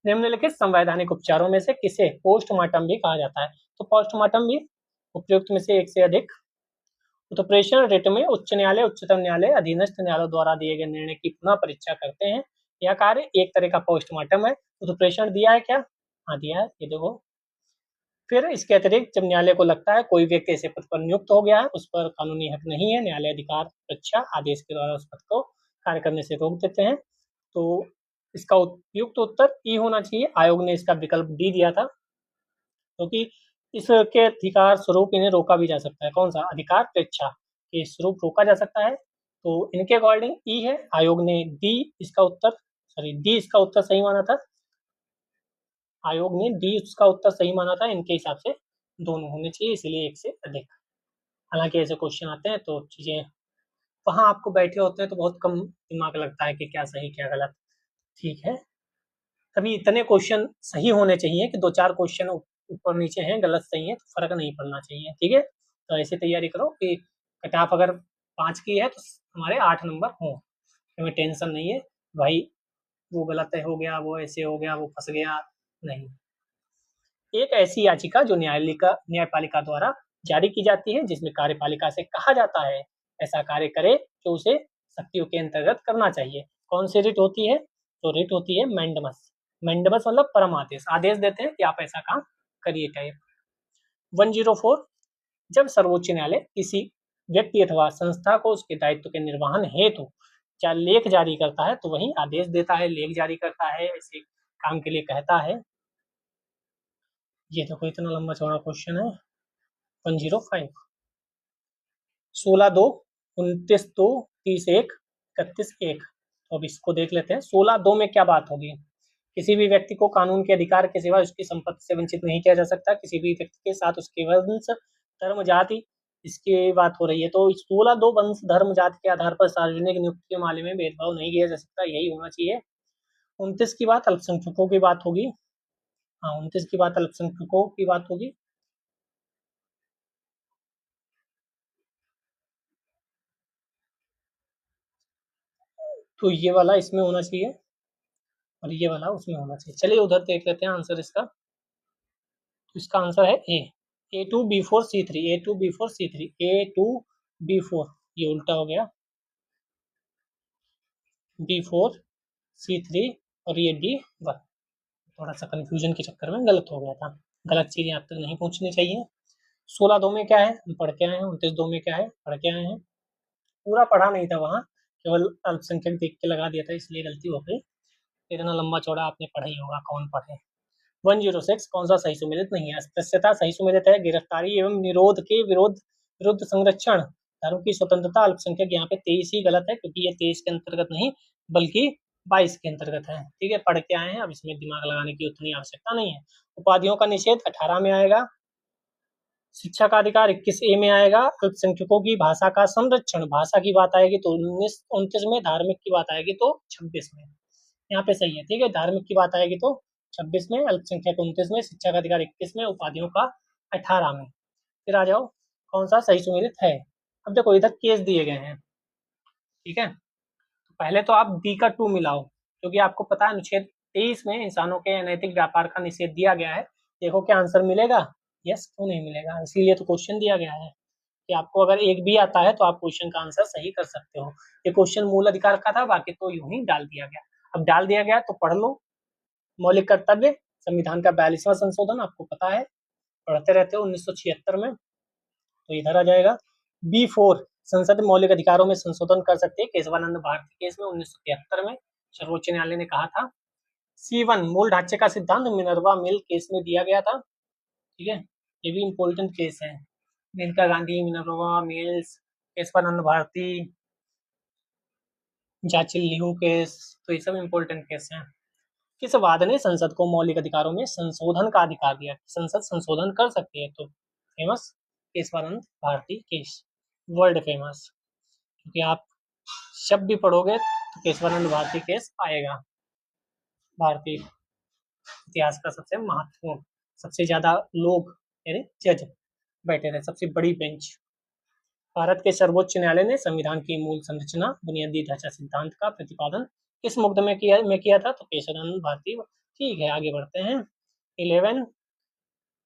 निम्नलिखित संवैधानिक उपचारों में से किसे पोस्टमार्टम भी कहा जाता है? तो पोस्टमार्टम भी उपयुक्त में से एक से अधिक। उत्प्रेषण रिट में उच्च न्यायालय, उच्चतम न्यायालय, अधीनस्थ न्यायालय द्वारा दिए गए निर्णय की पुनः परीक्षा करते हैं। यह कार्य एक तरह का पोस्टमार्टम है। उत्प्रेषण दिया है क्या? हाँ दिया है, ये देखो। फिर इसके अतिरिक्त जब न्यायालय को लगता है कोई व्यक्ति ऐसे पद पर नियुक्त हो गया है, उस पर कानूनी हक नहीं है, न्यायालय अधिकार परीक्षा आदेश के द्वारा उस पद को कार्य करने से रोक देते हैं। तो इसका उपयुक्त उत्तर ई होना चाहिए। आयोग ने इसका विकल्प डी दिया था, क्योंकि इसके अधिकार स्वरूप इन्हें रोका भी जा सकता है। कौन सा? अधिकार परीक्षा के स्वरूप रोका जा सकता है, तो इनके अकॉर्डिंग ई है। आयोग ने डी इसका उत्तर, सॉरी डी इसका उत्तर सही माना था। आयोग ने डी इसका उत्तर सही माना था, इनके हिसाब से दोनों होने चाहिए, इसीलिए एक से अधिक। हालांकि ऐसे क्वेश्चन आते हैं तो चीजें वहां आपको बैठे होते हैं तो बहुत कम दिमाग लगता है कि क्या सही क्या गलत। ठीक है, तभी इतने क्वेश्चन सही होने चाहिए कि दो चार क्वेश्चन ऊपर नीचे हैं, गलत सही है तो फर्क नहीं पड़ना चाहिए। ठीक है, तो ऐसे तैयारी करो कि कट ऑफ अगर 5 की है तो हमारे 8 नंबर हों, हमें टेंशन नहीं है भाई वो गलत हो गया, वो ऐसे हो गया, वो फंस गया, नहीं। एक ऐसी याचिका जो न्यायपालिका द्वारा जारी की जाती है, जिसमें कार्यपालिका से कहा जाता है ऐसा कार्य करे जो उसे शक्तियों के अंतर्गत करना चाहिए। कौन सी रिट होती है? तो रिट होती है मैंडमस। मैंडमस मतलब परम आदेश, आदेश देते हैं कि आप ऐसा काम करिए टाइप। 104 जब सर्वोच्च न्यायालय किसी व्यक्ति अथवा संस्था को उसके दायित्व के निर्वहन हेतु क्या लेख जारी करता है, तो वही आदेश देता है, लेख जारी करता है, ऐसे काम के लिए कहता है। ये देखो इतना लंबा चौड़ा क्वेश्चन है। 105 16/2 29/2 30/1 31/1। तो अब इसको देख लेते हैं। 16/2 में क्या बात होगी? किसी भी व्यक्ति को कानून के अधिकार के सिवा उसकी संपत्ति से वंचित नहीं किया जा सकता। किसी भी व्यक्ति के साथ उसके वंश, धर्म, जाति, इसकी बात हो रही है। तो 16/2 वंश, धर्म, जाति के आधार पर सार्वजनिक नियुक्ति के मामले में भेदभाव नहीं किया जा सकता, यही होना चाहिए। 29 की बात अल्पसंख्यकों की बात होगी। हाँ 29 की बात अल्पसंख्यकों की बात होगी। तो ये वाला इसमें होना चाहिए और ये वाला उसमें होना चाहिए। चलिए उधर देख लेते हैं आंसर इसका। तो इसका आंसर है A2B4C3, A2B4C3, A2B4, ये उल्टा हो गया, B4C3 और ये D1। थोड़ा सा कंफ्यूजन के चक्कर में गलत हो गया था, गलत चीजें आप तक नहीं पहुंचनी चाहिए। 16/2 में क्या है हम पढ़ के आए हैं, 29/2 में क्या है पढ़ के आए हैं। पूरा पढ़ा नहीं था वहाँ, केवल अल्पसंख्यक देख के लगा दिया था, इसलिए गलती हो गई। इतना लंबा चौड़ा आपने पढ़ा ही होगा, कौन पढ़े। 106 कौन सा सही सुमेलित नहीं है? अस्पृश्यता सही सुमेलित है। गिरफ्तारी एवं निरोध के विरुद्ध संरक्षण, धर्म की स्वतंत्रता, अल्पसंख्यक, यहाँ पे 23 ही गलत है, क्योंकि ये 23 के अंतर्गत नहीं बल्कि 22 के अंतर्गत है। ठीक है, पढ़ के आए हैं, अब इसमें दिमाग लगाने की उतनी आवश्यकता नहीं है। उपाधियों का निषेध 18 में आएगा। शिक्षा का अधिकार 21A में आएगा। अल्पसंख्यकों की भाषा का संरक्षण, भाषा की बात आएगी तो 29 में, धार्मिक की बात आएगी तो 26 में। यहाँ पे सही है, ठीक है। धार्मिक की बात आएगी तो 26 में, अल्पसंख्यक 29 में, शिक्षा का अधिकार 21 में, उपाधियों का 18 में। फिर आ जाओ कौन सा सही सुमेलित है। अब देखो इधर केस दिए गए हैं, ठीक है। तो पहले तो आप बी का 2 मिलाओ, क्योंकि आपको पता है अनुच्छेद 23 में इंसानों के अनैतिक व्यापार का निषेध दिया गया है। देखो क्या आंसर मिलेगा, यस क्यों नहीं मिलेगा, इसीलिए तो क्वेश्चन दिया गया है कि आपको अगर एक भी आता है तो आप क्वेश्चन का आंसर सही कर सकते हो। ये क्वेश्चन मूल अधिकार का था, बाकी तो यूं ही डाल दिया गया। अब डाल दिया गया तो पढ़ लो। मौलिक कर्तव्य, संविधान का 42वां संशोधन, आपको पता है, पढ़ते रहते हो 1976 में, तो इधर आ जाएगा। B4, संसद मौलिक अधिकारों में संशोधन कर सकती है, केशवानंद भारती केस में 1973 में सर्वोच्च न्यायालय ने कहा था। C1, मूल ढांचे का सिद्धांत मिनर्वा मिल केस में दिया गया था, ठीक है। ये भी इम्पोर्टेंट केस है, मेनका गांधी, मिनर्वा मिल्स, केशवानंद भारती, जाचिल लिहू केस, तो ये सब इम्पोर्टेंट केस हैं। किस वाद ने संसद को मौलिक अधिकारों में संशोधन का अधिकार दिया, संसद संशोधन कर सकती है, तो famous Kesavananda Bharati case, world famous, क्योंकि आप शब्द भी पढ़ोगे तो केशवानंद भारती केस आएगा। भारतीय इतिहास का सबसे महत्वपूर्ण, सबसे ज्यादा लोग यानी जज बैठे रहे, सबसे बड़ी बेंच। भारत के सर्वोच्च न्यायालय ने संविधान की मूल संरचना, बुनियादी ढांचा सिद्धांत का प्रतिपादन किस मुकदमे में किया था, तो केशवानंद भारती। ठीक है, आगे बढ़ते हैं। 11,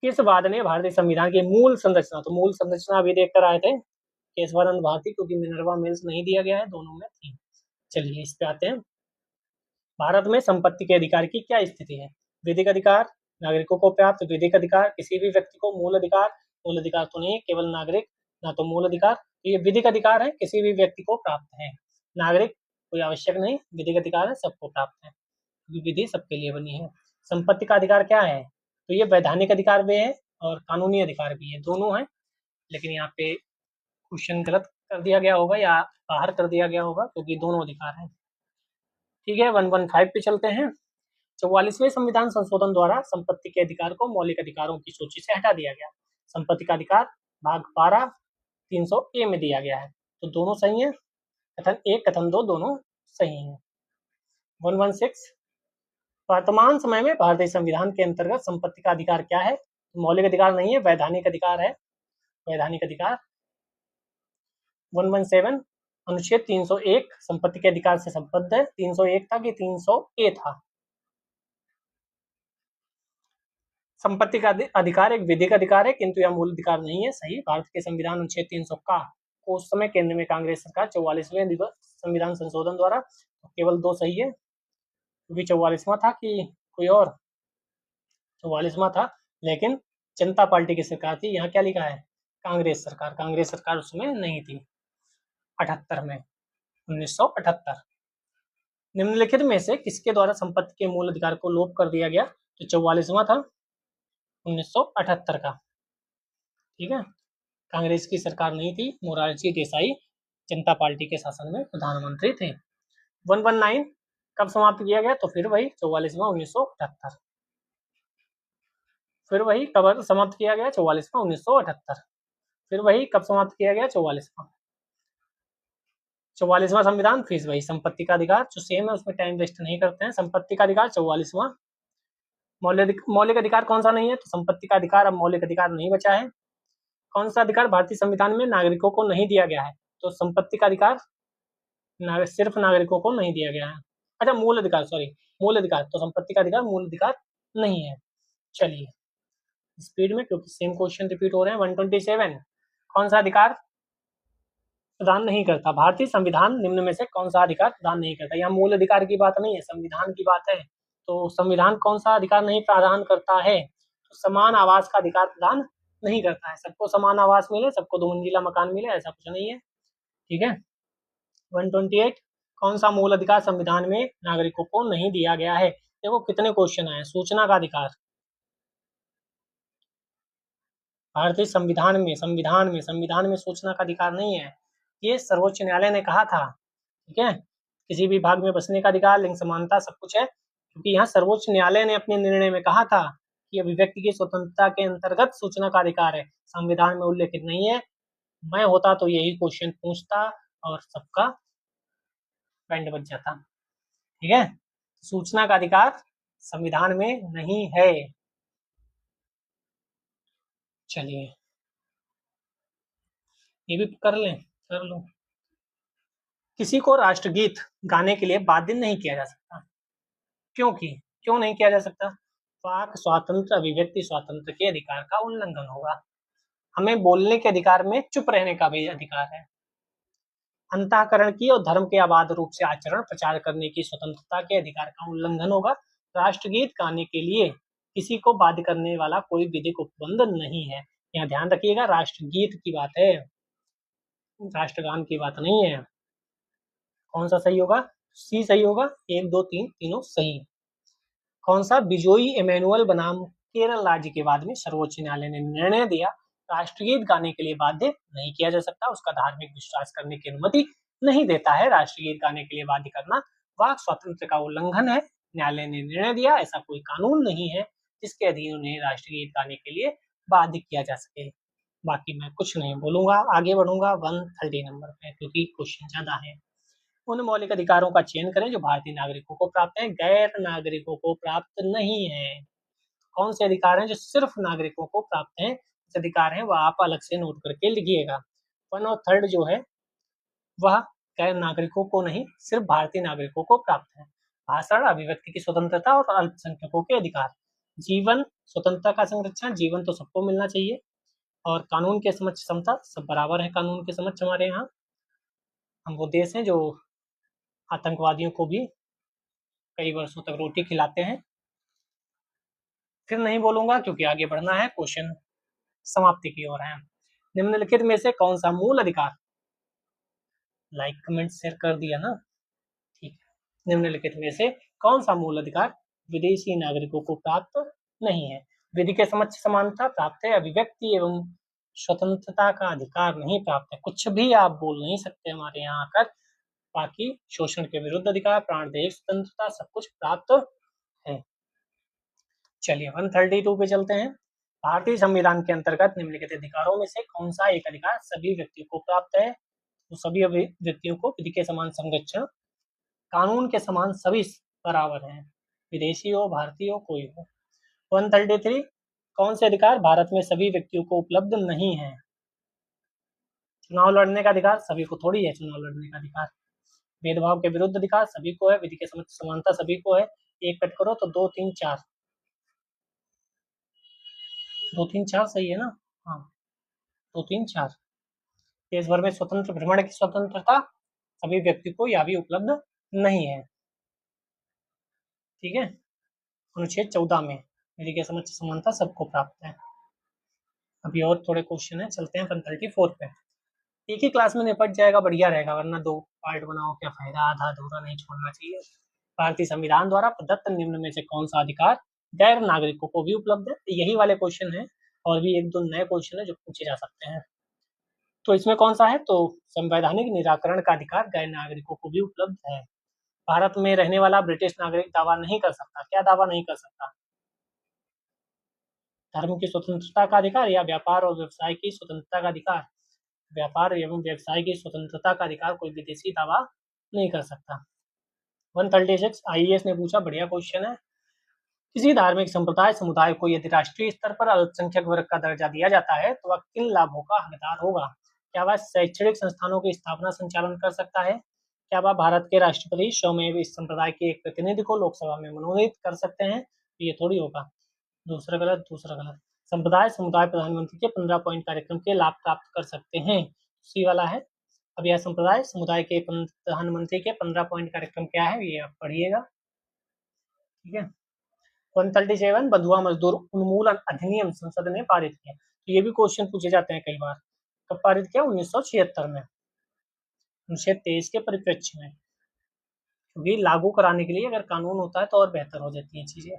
किस वाद ने भारतीय संविधान की मूल संरचना, तो मूल संरचना अभी देख कर आए थे केशवानंद भारती, क्योंकि मिनर्वा मिल्स नहीं दिया गया है, दोनों में थी। चलिए इस पे आते हैं। भारत में संपत्ति के अधिकार की क्या स्थिति है। विधिक अधिकार, नागरिकों को प्राप्त विधिक अधिकार, किसी भी व्यक्ति को मूल अधिकार, मूल अधिकार तो नहीं, केवल नागरिक, ना तो मूल अधिकार, तो ये विधिक अधिकार है, किसी भी व्यक्ति को प्राप्त है। नागरिक कोई आवश्यक नहीं, विधिक अधिकार है, सबको प्राप्त है, विधि सबके लिए बनी है। संपत्ति का अधिकार क्या है, तो ये वैधानिक अधिकार भी है और कानूनी अधिकार भी है, दोनों है। लेकिन यहाँ पे क्वेश्चन गलत कर दिया गया होगा या बाहर कर दिया गया होगा, क्योंकि दोनों अधिकार है। ठीक है, 115 पे चलते हैं। 44वें संविधान संशोधन द्वारा संपत्ति के अधिकार को मौलिक अधिकारों की सूची से हटा दिया गया। संपत्ति का अधिकार भाग 12 300A में दिया गया है, तो दोनों सही है। कथन 1 कथन 2 दोनों सही है। 116, वर्तमान समय में भारतीय संविधान के अंतर्गत संपत्ति का अधिकार क्या है, मौलिक अधिकार नहीं है, वैधानिक अधिकार है, वैधानिक अधिकार। 117, अनुच्छेद 301 संपत्ति के अधिकार से संबद्ध है, 301 था कि 300A था। संपत्ति का अधिकार एक विधिक अधिकार है, किंतु यह मूल अधिकार नहीं है, सही। भारत के संविधान अनुच्छेद 300 का को उस समय केंद्र में कांग्रेस सरकार 44वें संविधान संशोधन द्वारा, तो केवल 2 सही है, क्योंकि 44वां था कि कोई और, 44वां था, लेकिन जनता पार्टी की सरकार थी। यहाँ क्या लिखा है, कांग्रेस सरकार, कांग्रेस सरकार उसमें नहीं थी 78 में, 1978। निम्नलिखित में से किसके द्वारा संपत्ति के मूल अधिकार को लोप कर दिया गया, तो 44वां था 1978 का, ठीक है। कांग्रेस की सरकार नहीं थी, मोरारजी देसाई जनता पार्टी के शासन में प्रधानमंत्री थे। 119 कब समाप्त किया गया, तो फिर वही 44वां 1978, फिर वही कब समाप्त किया गया, 44वां 1978, फिर वही कब समाप्त किया गया, 44वां संविधान, फिर वही संपत्ति का अधिकार जो सेम है, उसमें टाइम वेस्ट नहीं करते हैं। संपत्ति का अधिकार 44वां। मौलिक अधिकार कौन सा नहीं है, तो संपत्ति का अधिकार, अब मौलिक अधिकार नहीं बचा है। कौन सा अधिकार भारतीय संविधान में नागरिकों को नहीं दिया गया है, तो संपत्ति का अधिकार सिर्फ नागरिकों को नहीं दिया गया है। अच्छा मूल अधिकार, सॉरी मूल अधिकार, तो संपत्ति का अधिकार मूल अधिकार नहीं है। चलिए स्पीड में, क्योंकि सेम क्वेश्चन रिपीट हो रहे हैं। 127, कौन सा अधिकार प्रदान नहीं करता, भारतीय संविधान निम्न में से कौन सा अधिकार प्रदान नहीं करता। यहाँ मूल अधिकार की बात नहीं है, संविधान की बात है। तो संविधान कौन सा अधिकार नहीं प्रदान करता है, तो समान आवास का अधिकार प्रदान नहीं करता है। सबको समान आवास मिले, सबको 2 मंजिला मकान मिले, ऐसा कुछ नहीं है, ठीक है। 128, कौन सा मूल अधिकार संविधान में नागरिकों को नहीं दिया गया है। देखो कितने क्वेश्चन आए। सूचना का अधिकार, भारतीय संविधान में सूचना का अधिकार नहीं है, ये सर्वोच्च न्यायालय ने कहा था, ठीक है। किसी भी भाग में बसने का अधिकार, लिंग समानता, सब कुछ है, क्योंकि यहाँ सर्वोच्च न्यायालय ने अपने निर्णय में कहा था कि अभिव्यक्ति की स्वतंत्रता के अंतर्गत सूचना का अधिकार है, संविधान में उल्लेखित नहीं है। मैं होता तो यही क्वेश्चन पूछता और सबका बैंड बज जाता। ठीक है, सूचना का अधिकार संविधान में नहीं है। चलिए ये भी कर लें, कर लो। किसी को राष्ट्रगीत गाने के लिए बाध्य नहीं किया जा सकता, क्योंकि क्यों नहीं किया जा सकता? वाक स्वातंत्र, अभिव्यक्ति स्वातंत्र के अधिकार का उल्लंघन होगा। हमें बोलने के अधिकार में चुप रहने का भी अधिकार है। अंतःकरण की और धर्म के अबाध रूप से आचरण प्रचार करने की स्वतंत्रता के अधिकार का उल्लंघन होगा। राष्ट्रगीत गाने के लिए किसी को बाध्य करने वाला कोई विधिक उपबंध नहीं है। यहाँ ध्यान रखिएगा, राष्ट्रगीत की बात है, राष्ट्रगान की बात नहीं है। कौन सा सही होगा? सी सही होगा। 1 2 3 तीनों सही। कौन सा? बिजोई एमेनुअल बनाम केरल राज्य के बाद में सर्वोच्च न्यायालय ने निर्णय दिया राष्ट्रगीत गाने के लिए बाध्य नहीं किया जा सकता, उसका धार्मिक विश्वास करने की अनुमति नहीं देता है। राष्ट्रगीत गाने के लिए बाध्य करना वाक स्वातंत्र का उल्लंघन है। न्यायालय ने निर्णय दिया ऐसा कोई कानून नहीं है जिसके अधीन उन्हें राष्ट्रगीत गाने के लिए बाध्य किया जा सके। बाकी मैं कुछ नहीं बोलूंगा, आगे बढ़ूंगा 130 नंबर पे, क्योंकि क्वेश्चन ज्यादा है। उन मौलिक अधिकारों का चयन करें जो भारतीय नागरिकों को प्राप्त है, गैर नागरिकों को प्राप्त नहीं है। कौन से अधिकार हैं जो सिर्फ नागरिकों को प्राप्त हैं? कुछ अधिकार हैं वह आप अलग से नोट करके लिखिएगा। 1 और 3 जो है वह गैर नागरिकों को नहीं, सिर्फ भारतीय नागरिकों को प्राप्त है। भाषण, अभिव्यक्ति की स्वतंत्रता और अल्पसंख्यकों के अधिकार। जीवन, स्वतंत्रता का संरक्षण, जीवन तो सबको मिलना चाहिए। और कानून के समक्ष समता, सब बराबर है कानून के समक्ष हमारे यहाँ। हम वो देश हैं जो आतंकवादियों को भी कई वर्षों तक रोटी खिलाते हैं। फिर नहीं बोलूंगा क्योंकि आगे बढ़ना है, क्वेश्चन समाप्ति की ओर है। निम्नलिखित में से कौन सा मूल अधिकार, लाइक कमेंट शेयर कर दिया ना, ठीक है। निम्नलिखित में से कौन सा मूल अधिकार विदेशी नागरिकों को प्राप्त नहीं है? विधि के समक्ष समानता प्राप्त है, अभिव्यक्ति एवं स्वतंत्रता का अधिकार नहीं प्राप्त है। कुछ भी आप बोल नहीं सकते हमारे यहाँ आकर। बाकी शोषण के विरुद्ध अधिकार, प्राणदेह स्वतंत्रता, सब कुछ प्राप्त है। चलिए 132 पे चलते हैं। भारतीय संविधान के अंतर्गत निम्नलिखित अधिकारों में से कौन सा एक अधिकार सभी व्यक्तियों को प्राप्त है? तो सभी व्यक्तियों को विधि के समान संरक्षण, कानून के समान सभी बराबर हैं, विदेशी हो भारतीय हो कोई हो। 133 कौन से अधिकार भारत में सभी व्यक्तियों को उपलब्ध नहीं है? चुनाव लड़ने का अधिकार सभी को थोड़ी है, चुनाव लड़ने का अधिकार। भेदभाव के विरुद्ध अधिकार सभी को है, विधि के समक्ष समानता सभी को है। एक कट करो तो 2 3 4, 2 3 4 सही है ना? हाँ 2 3 4। देश भर में स्वतंत्र भ्रमण की स्वतंत्रता सभी व्यक्ति को या भी उपलब्ध नहीं है। ठीक है, अनुच्छेद 14 में विधि के समक्ष समानता सबको प्राप्त है। अभी और थोड़े क्वेश्चन है, चलते हैं 134 पे। एक ही क्लास में निपट जाएगा, बढ़िया रहेगा, वरना 2 पार्ट बनाओ क्या फायदा, आधा अधूरा नहीं छोड़ना चाहिए। भारतीय संविधान द्वारा प्रदत्त निम्न में से कौन सा अधिकार गैर नागरिकों को भी उपलब्ध है? यही वाले क्वेश्चन है, और भी 1 2 नए क्वेश्चन है जो पूछे जा सकते हैं। तो इसमें कौन सा है? तो संवैधानिक निराकरण का अधिकार गैर नागरिकों को भी उपलब्ध है। भारत में रहने वाला ब्रिटिश नागरिक दावा नहीं कर सकता। क्या दावा नहीं कर सकता? धर्म की स्वतंत्रता का अधिकार या व्यापार और व्यवसाय की स्वतंत्रता का अधिकार। व्यापार एवं व्यवसाय की स्वतंत्रता का अधिकार कोई विदेशी दावा नहीं कर सकता। 136 आईएएस ने पूछा, बढ़िया क्वेश्चन है। किसी धार्मिक संप्रदाय समुदाय को यदि राष्ट्रीय स्तर पर अल्पसंख्यक वर्ग का दर्जा दिया जाता है तो वह किन लाभों का हकदार होगा? क्या वह शैक्षणिक संस्थानों की स्थापना संचालन कर सकता है? क्या वह भारत के राष्ट्रपति स्वयं इस संप्रदाय के एक प्रतिनिधि को लोकसभा में मनोनीत कर सकते हैं? ये थोड़ी होगा। दूसरा गलत, दूसरा गलत। संप्रदाय समुदाय प्रधानमंत्री के 15 पॉइंट कार्यक्रम के लाभ प्राप्त कर सकते हैं, सी वाला है। अब यह संप्रदाय समुदाय के प्रधानमंत्री के 15 पॉइंट कार्यक्रम क्या है ये आप पढ़िएगा। ठीक है। 137 बंधुआ मजदूर उन्मूलन अधिनियम संसद ने पारित किया। तो ये भी क्वेश्चन पूछे जाते हैं कई बार। कब पारित किया? 1976 में, अनुच्छेद 23 के परिप्रेक्ष्य में। क्योंकि लागू कराने के लिए अगर कानून होता है तो और बेहतर हो जाती है चीजें।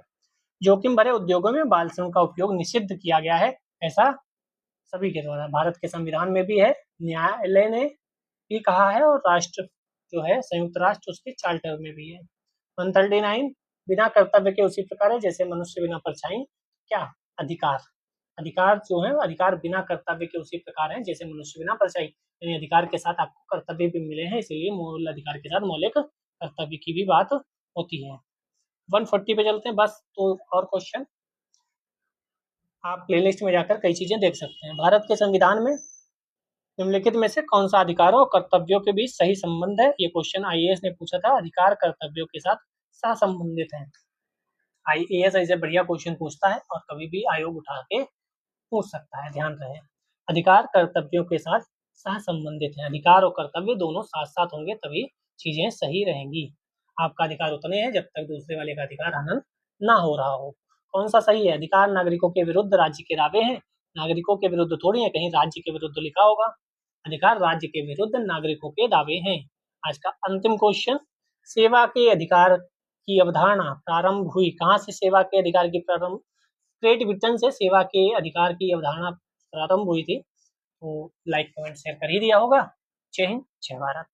जोखिम भरे उद्योगों में बाल श्रम का उपयोग निषिद्ध किया गया है, ऐसा सभी के द्वारा भारत के संविधान में भी है, न्यायालय ने भी कहा है, और राष्ट्र जो है संयुक्त राष्ट्र उसके चार्टर में भी है। 139 बिना कर्तव्य के उसी प्रकार है जैसे मनुष्य बिना परछाई। क्या? अधिकार। अधिकार जो है, अधिकार बिना कर्तव्य के उसी प्रकार हैं जैसे मनुष्य बिना परछाई। यानी अधिकार के साथ आपको कर्तव्य भी मिले हैं, इसीलिए मूल अधिकार के साथ मौलिक कर्तव्य की भी बात होती है। 140 पे चलते हैं बस। तो और क्वेश्चन आप प्लेलिस्ट में जाकर कई चीजें देख सकते हैं। भारत के संविधान में निम्नलिखित में से कौन सा अधिकारों और कर्तव्यों के बीच सही संबंध है? ये क्वेश्चन आईएएस ने पूछा था। अधिकार कर्तव्यों के साथ सहसंबंधित है। आईएएस ऐसे बढ़िया क्वेश्चन पूछता है और कभी भी आयोग उठा के पूछ सकता है, ध्यान रहे। अधिकार कर्तव्यों के साथ सहसंबंधित है। अधिकार और कर्तव्य दोनों साथ साथ होंगे तभी चीजें सही रहेंगी। आपका अधिकार उतने हैं जब तक दूसरे वाले का अधिकार हनन ना हो रहा हो। कौन सा सही है? अधिकार नागरिकों के विरुद्ध राज्य के दावे हैं। नागरिकों के विरुद्ध थोड़ी है, कहीं राज्य के विरुद्ध लिखा होगा। अधिकार राज्य के विरुद्ध नागरिकों के दावे हैं। आज का अंतिम क्वेश्चन, सेवा के अधिकार की अवधारणा प्रारंभ हुई कहाँ से? सेवा के अधिकार की प्रारंभ ग्रेट ब्रिटेन से सेवा के अधिकार की अवधारणा प्रारंभ हुई थी। तो लाइक कमेंट शेयर कर ही दिया होगा। जय हिंद, जय भारत।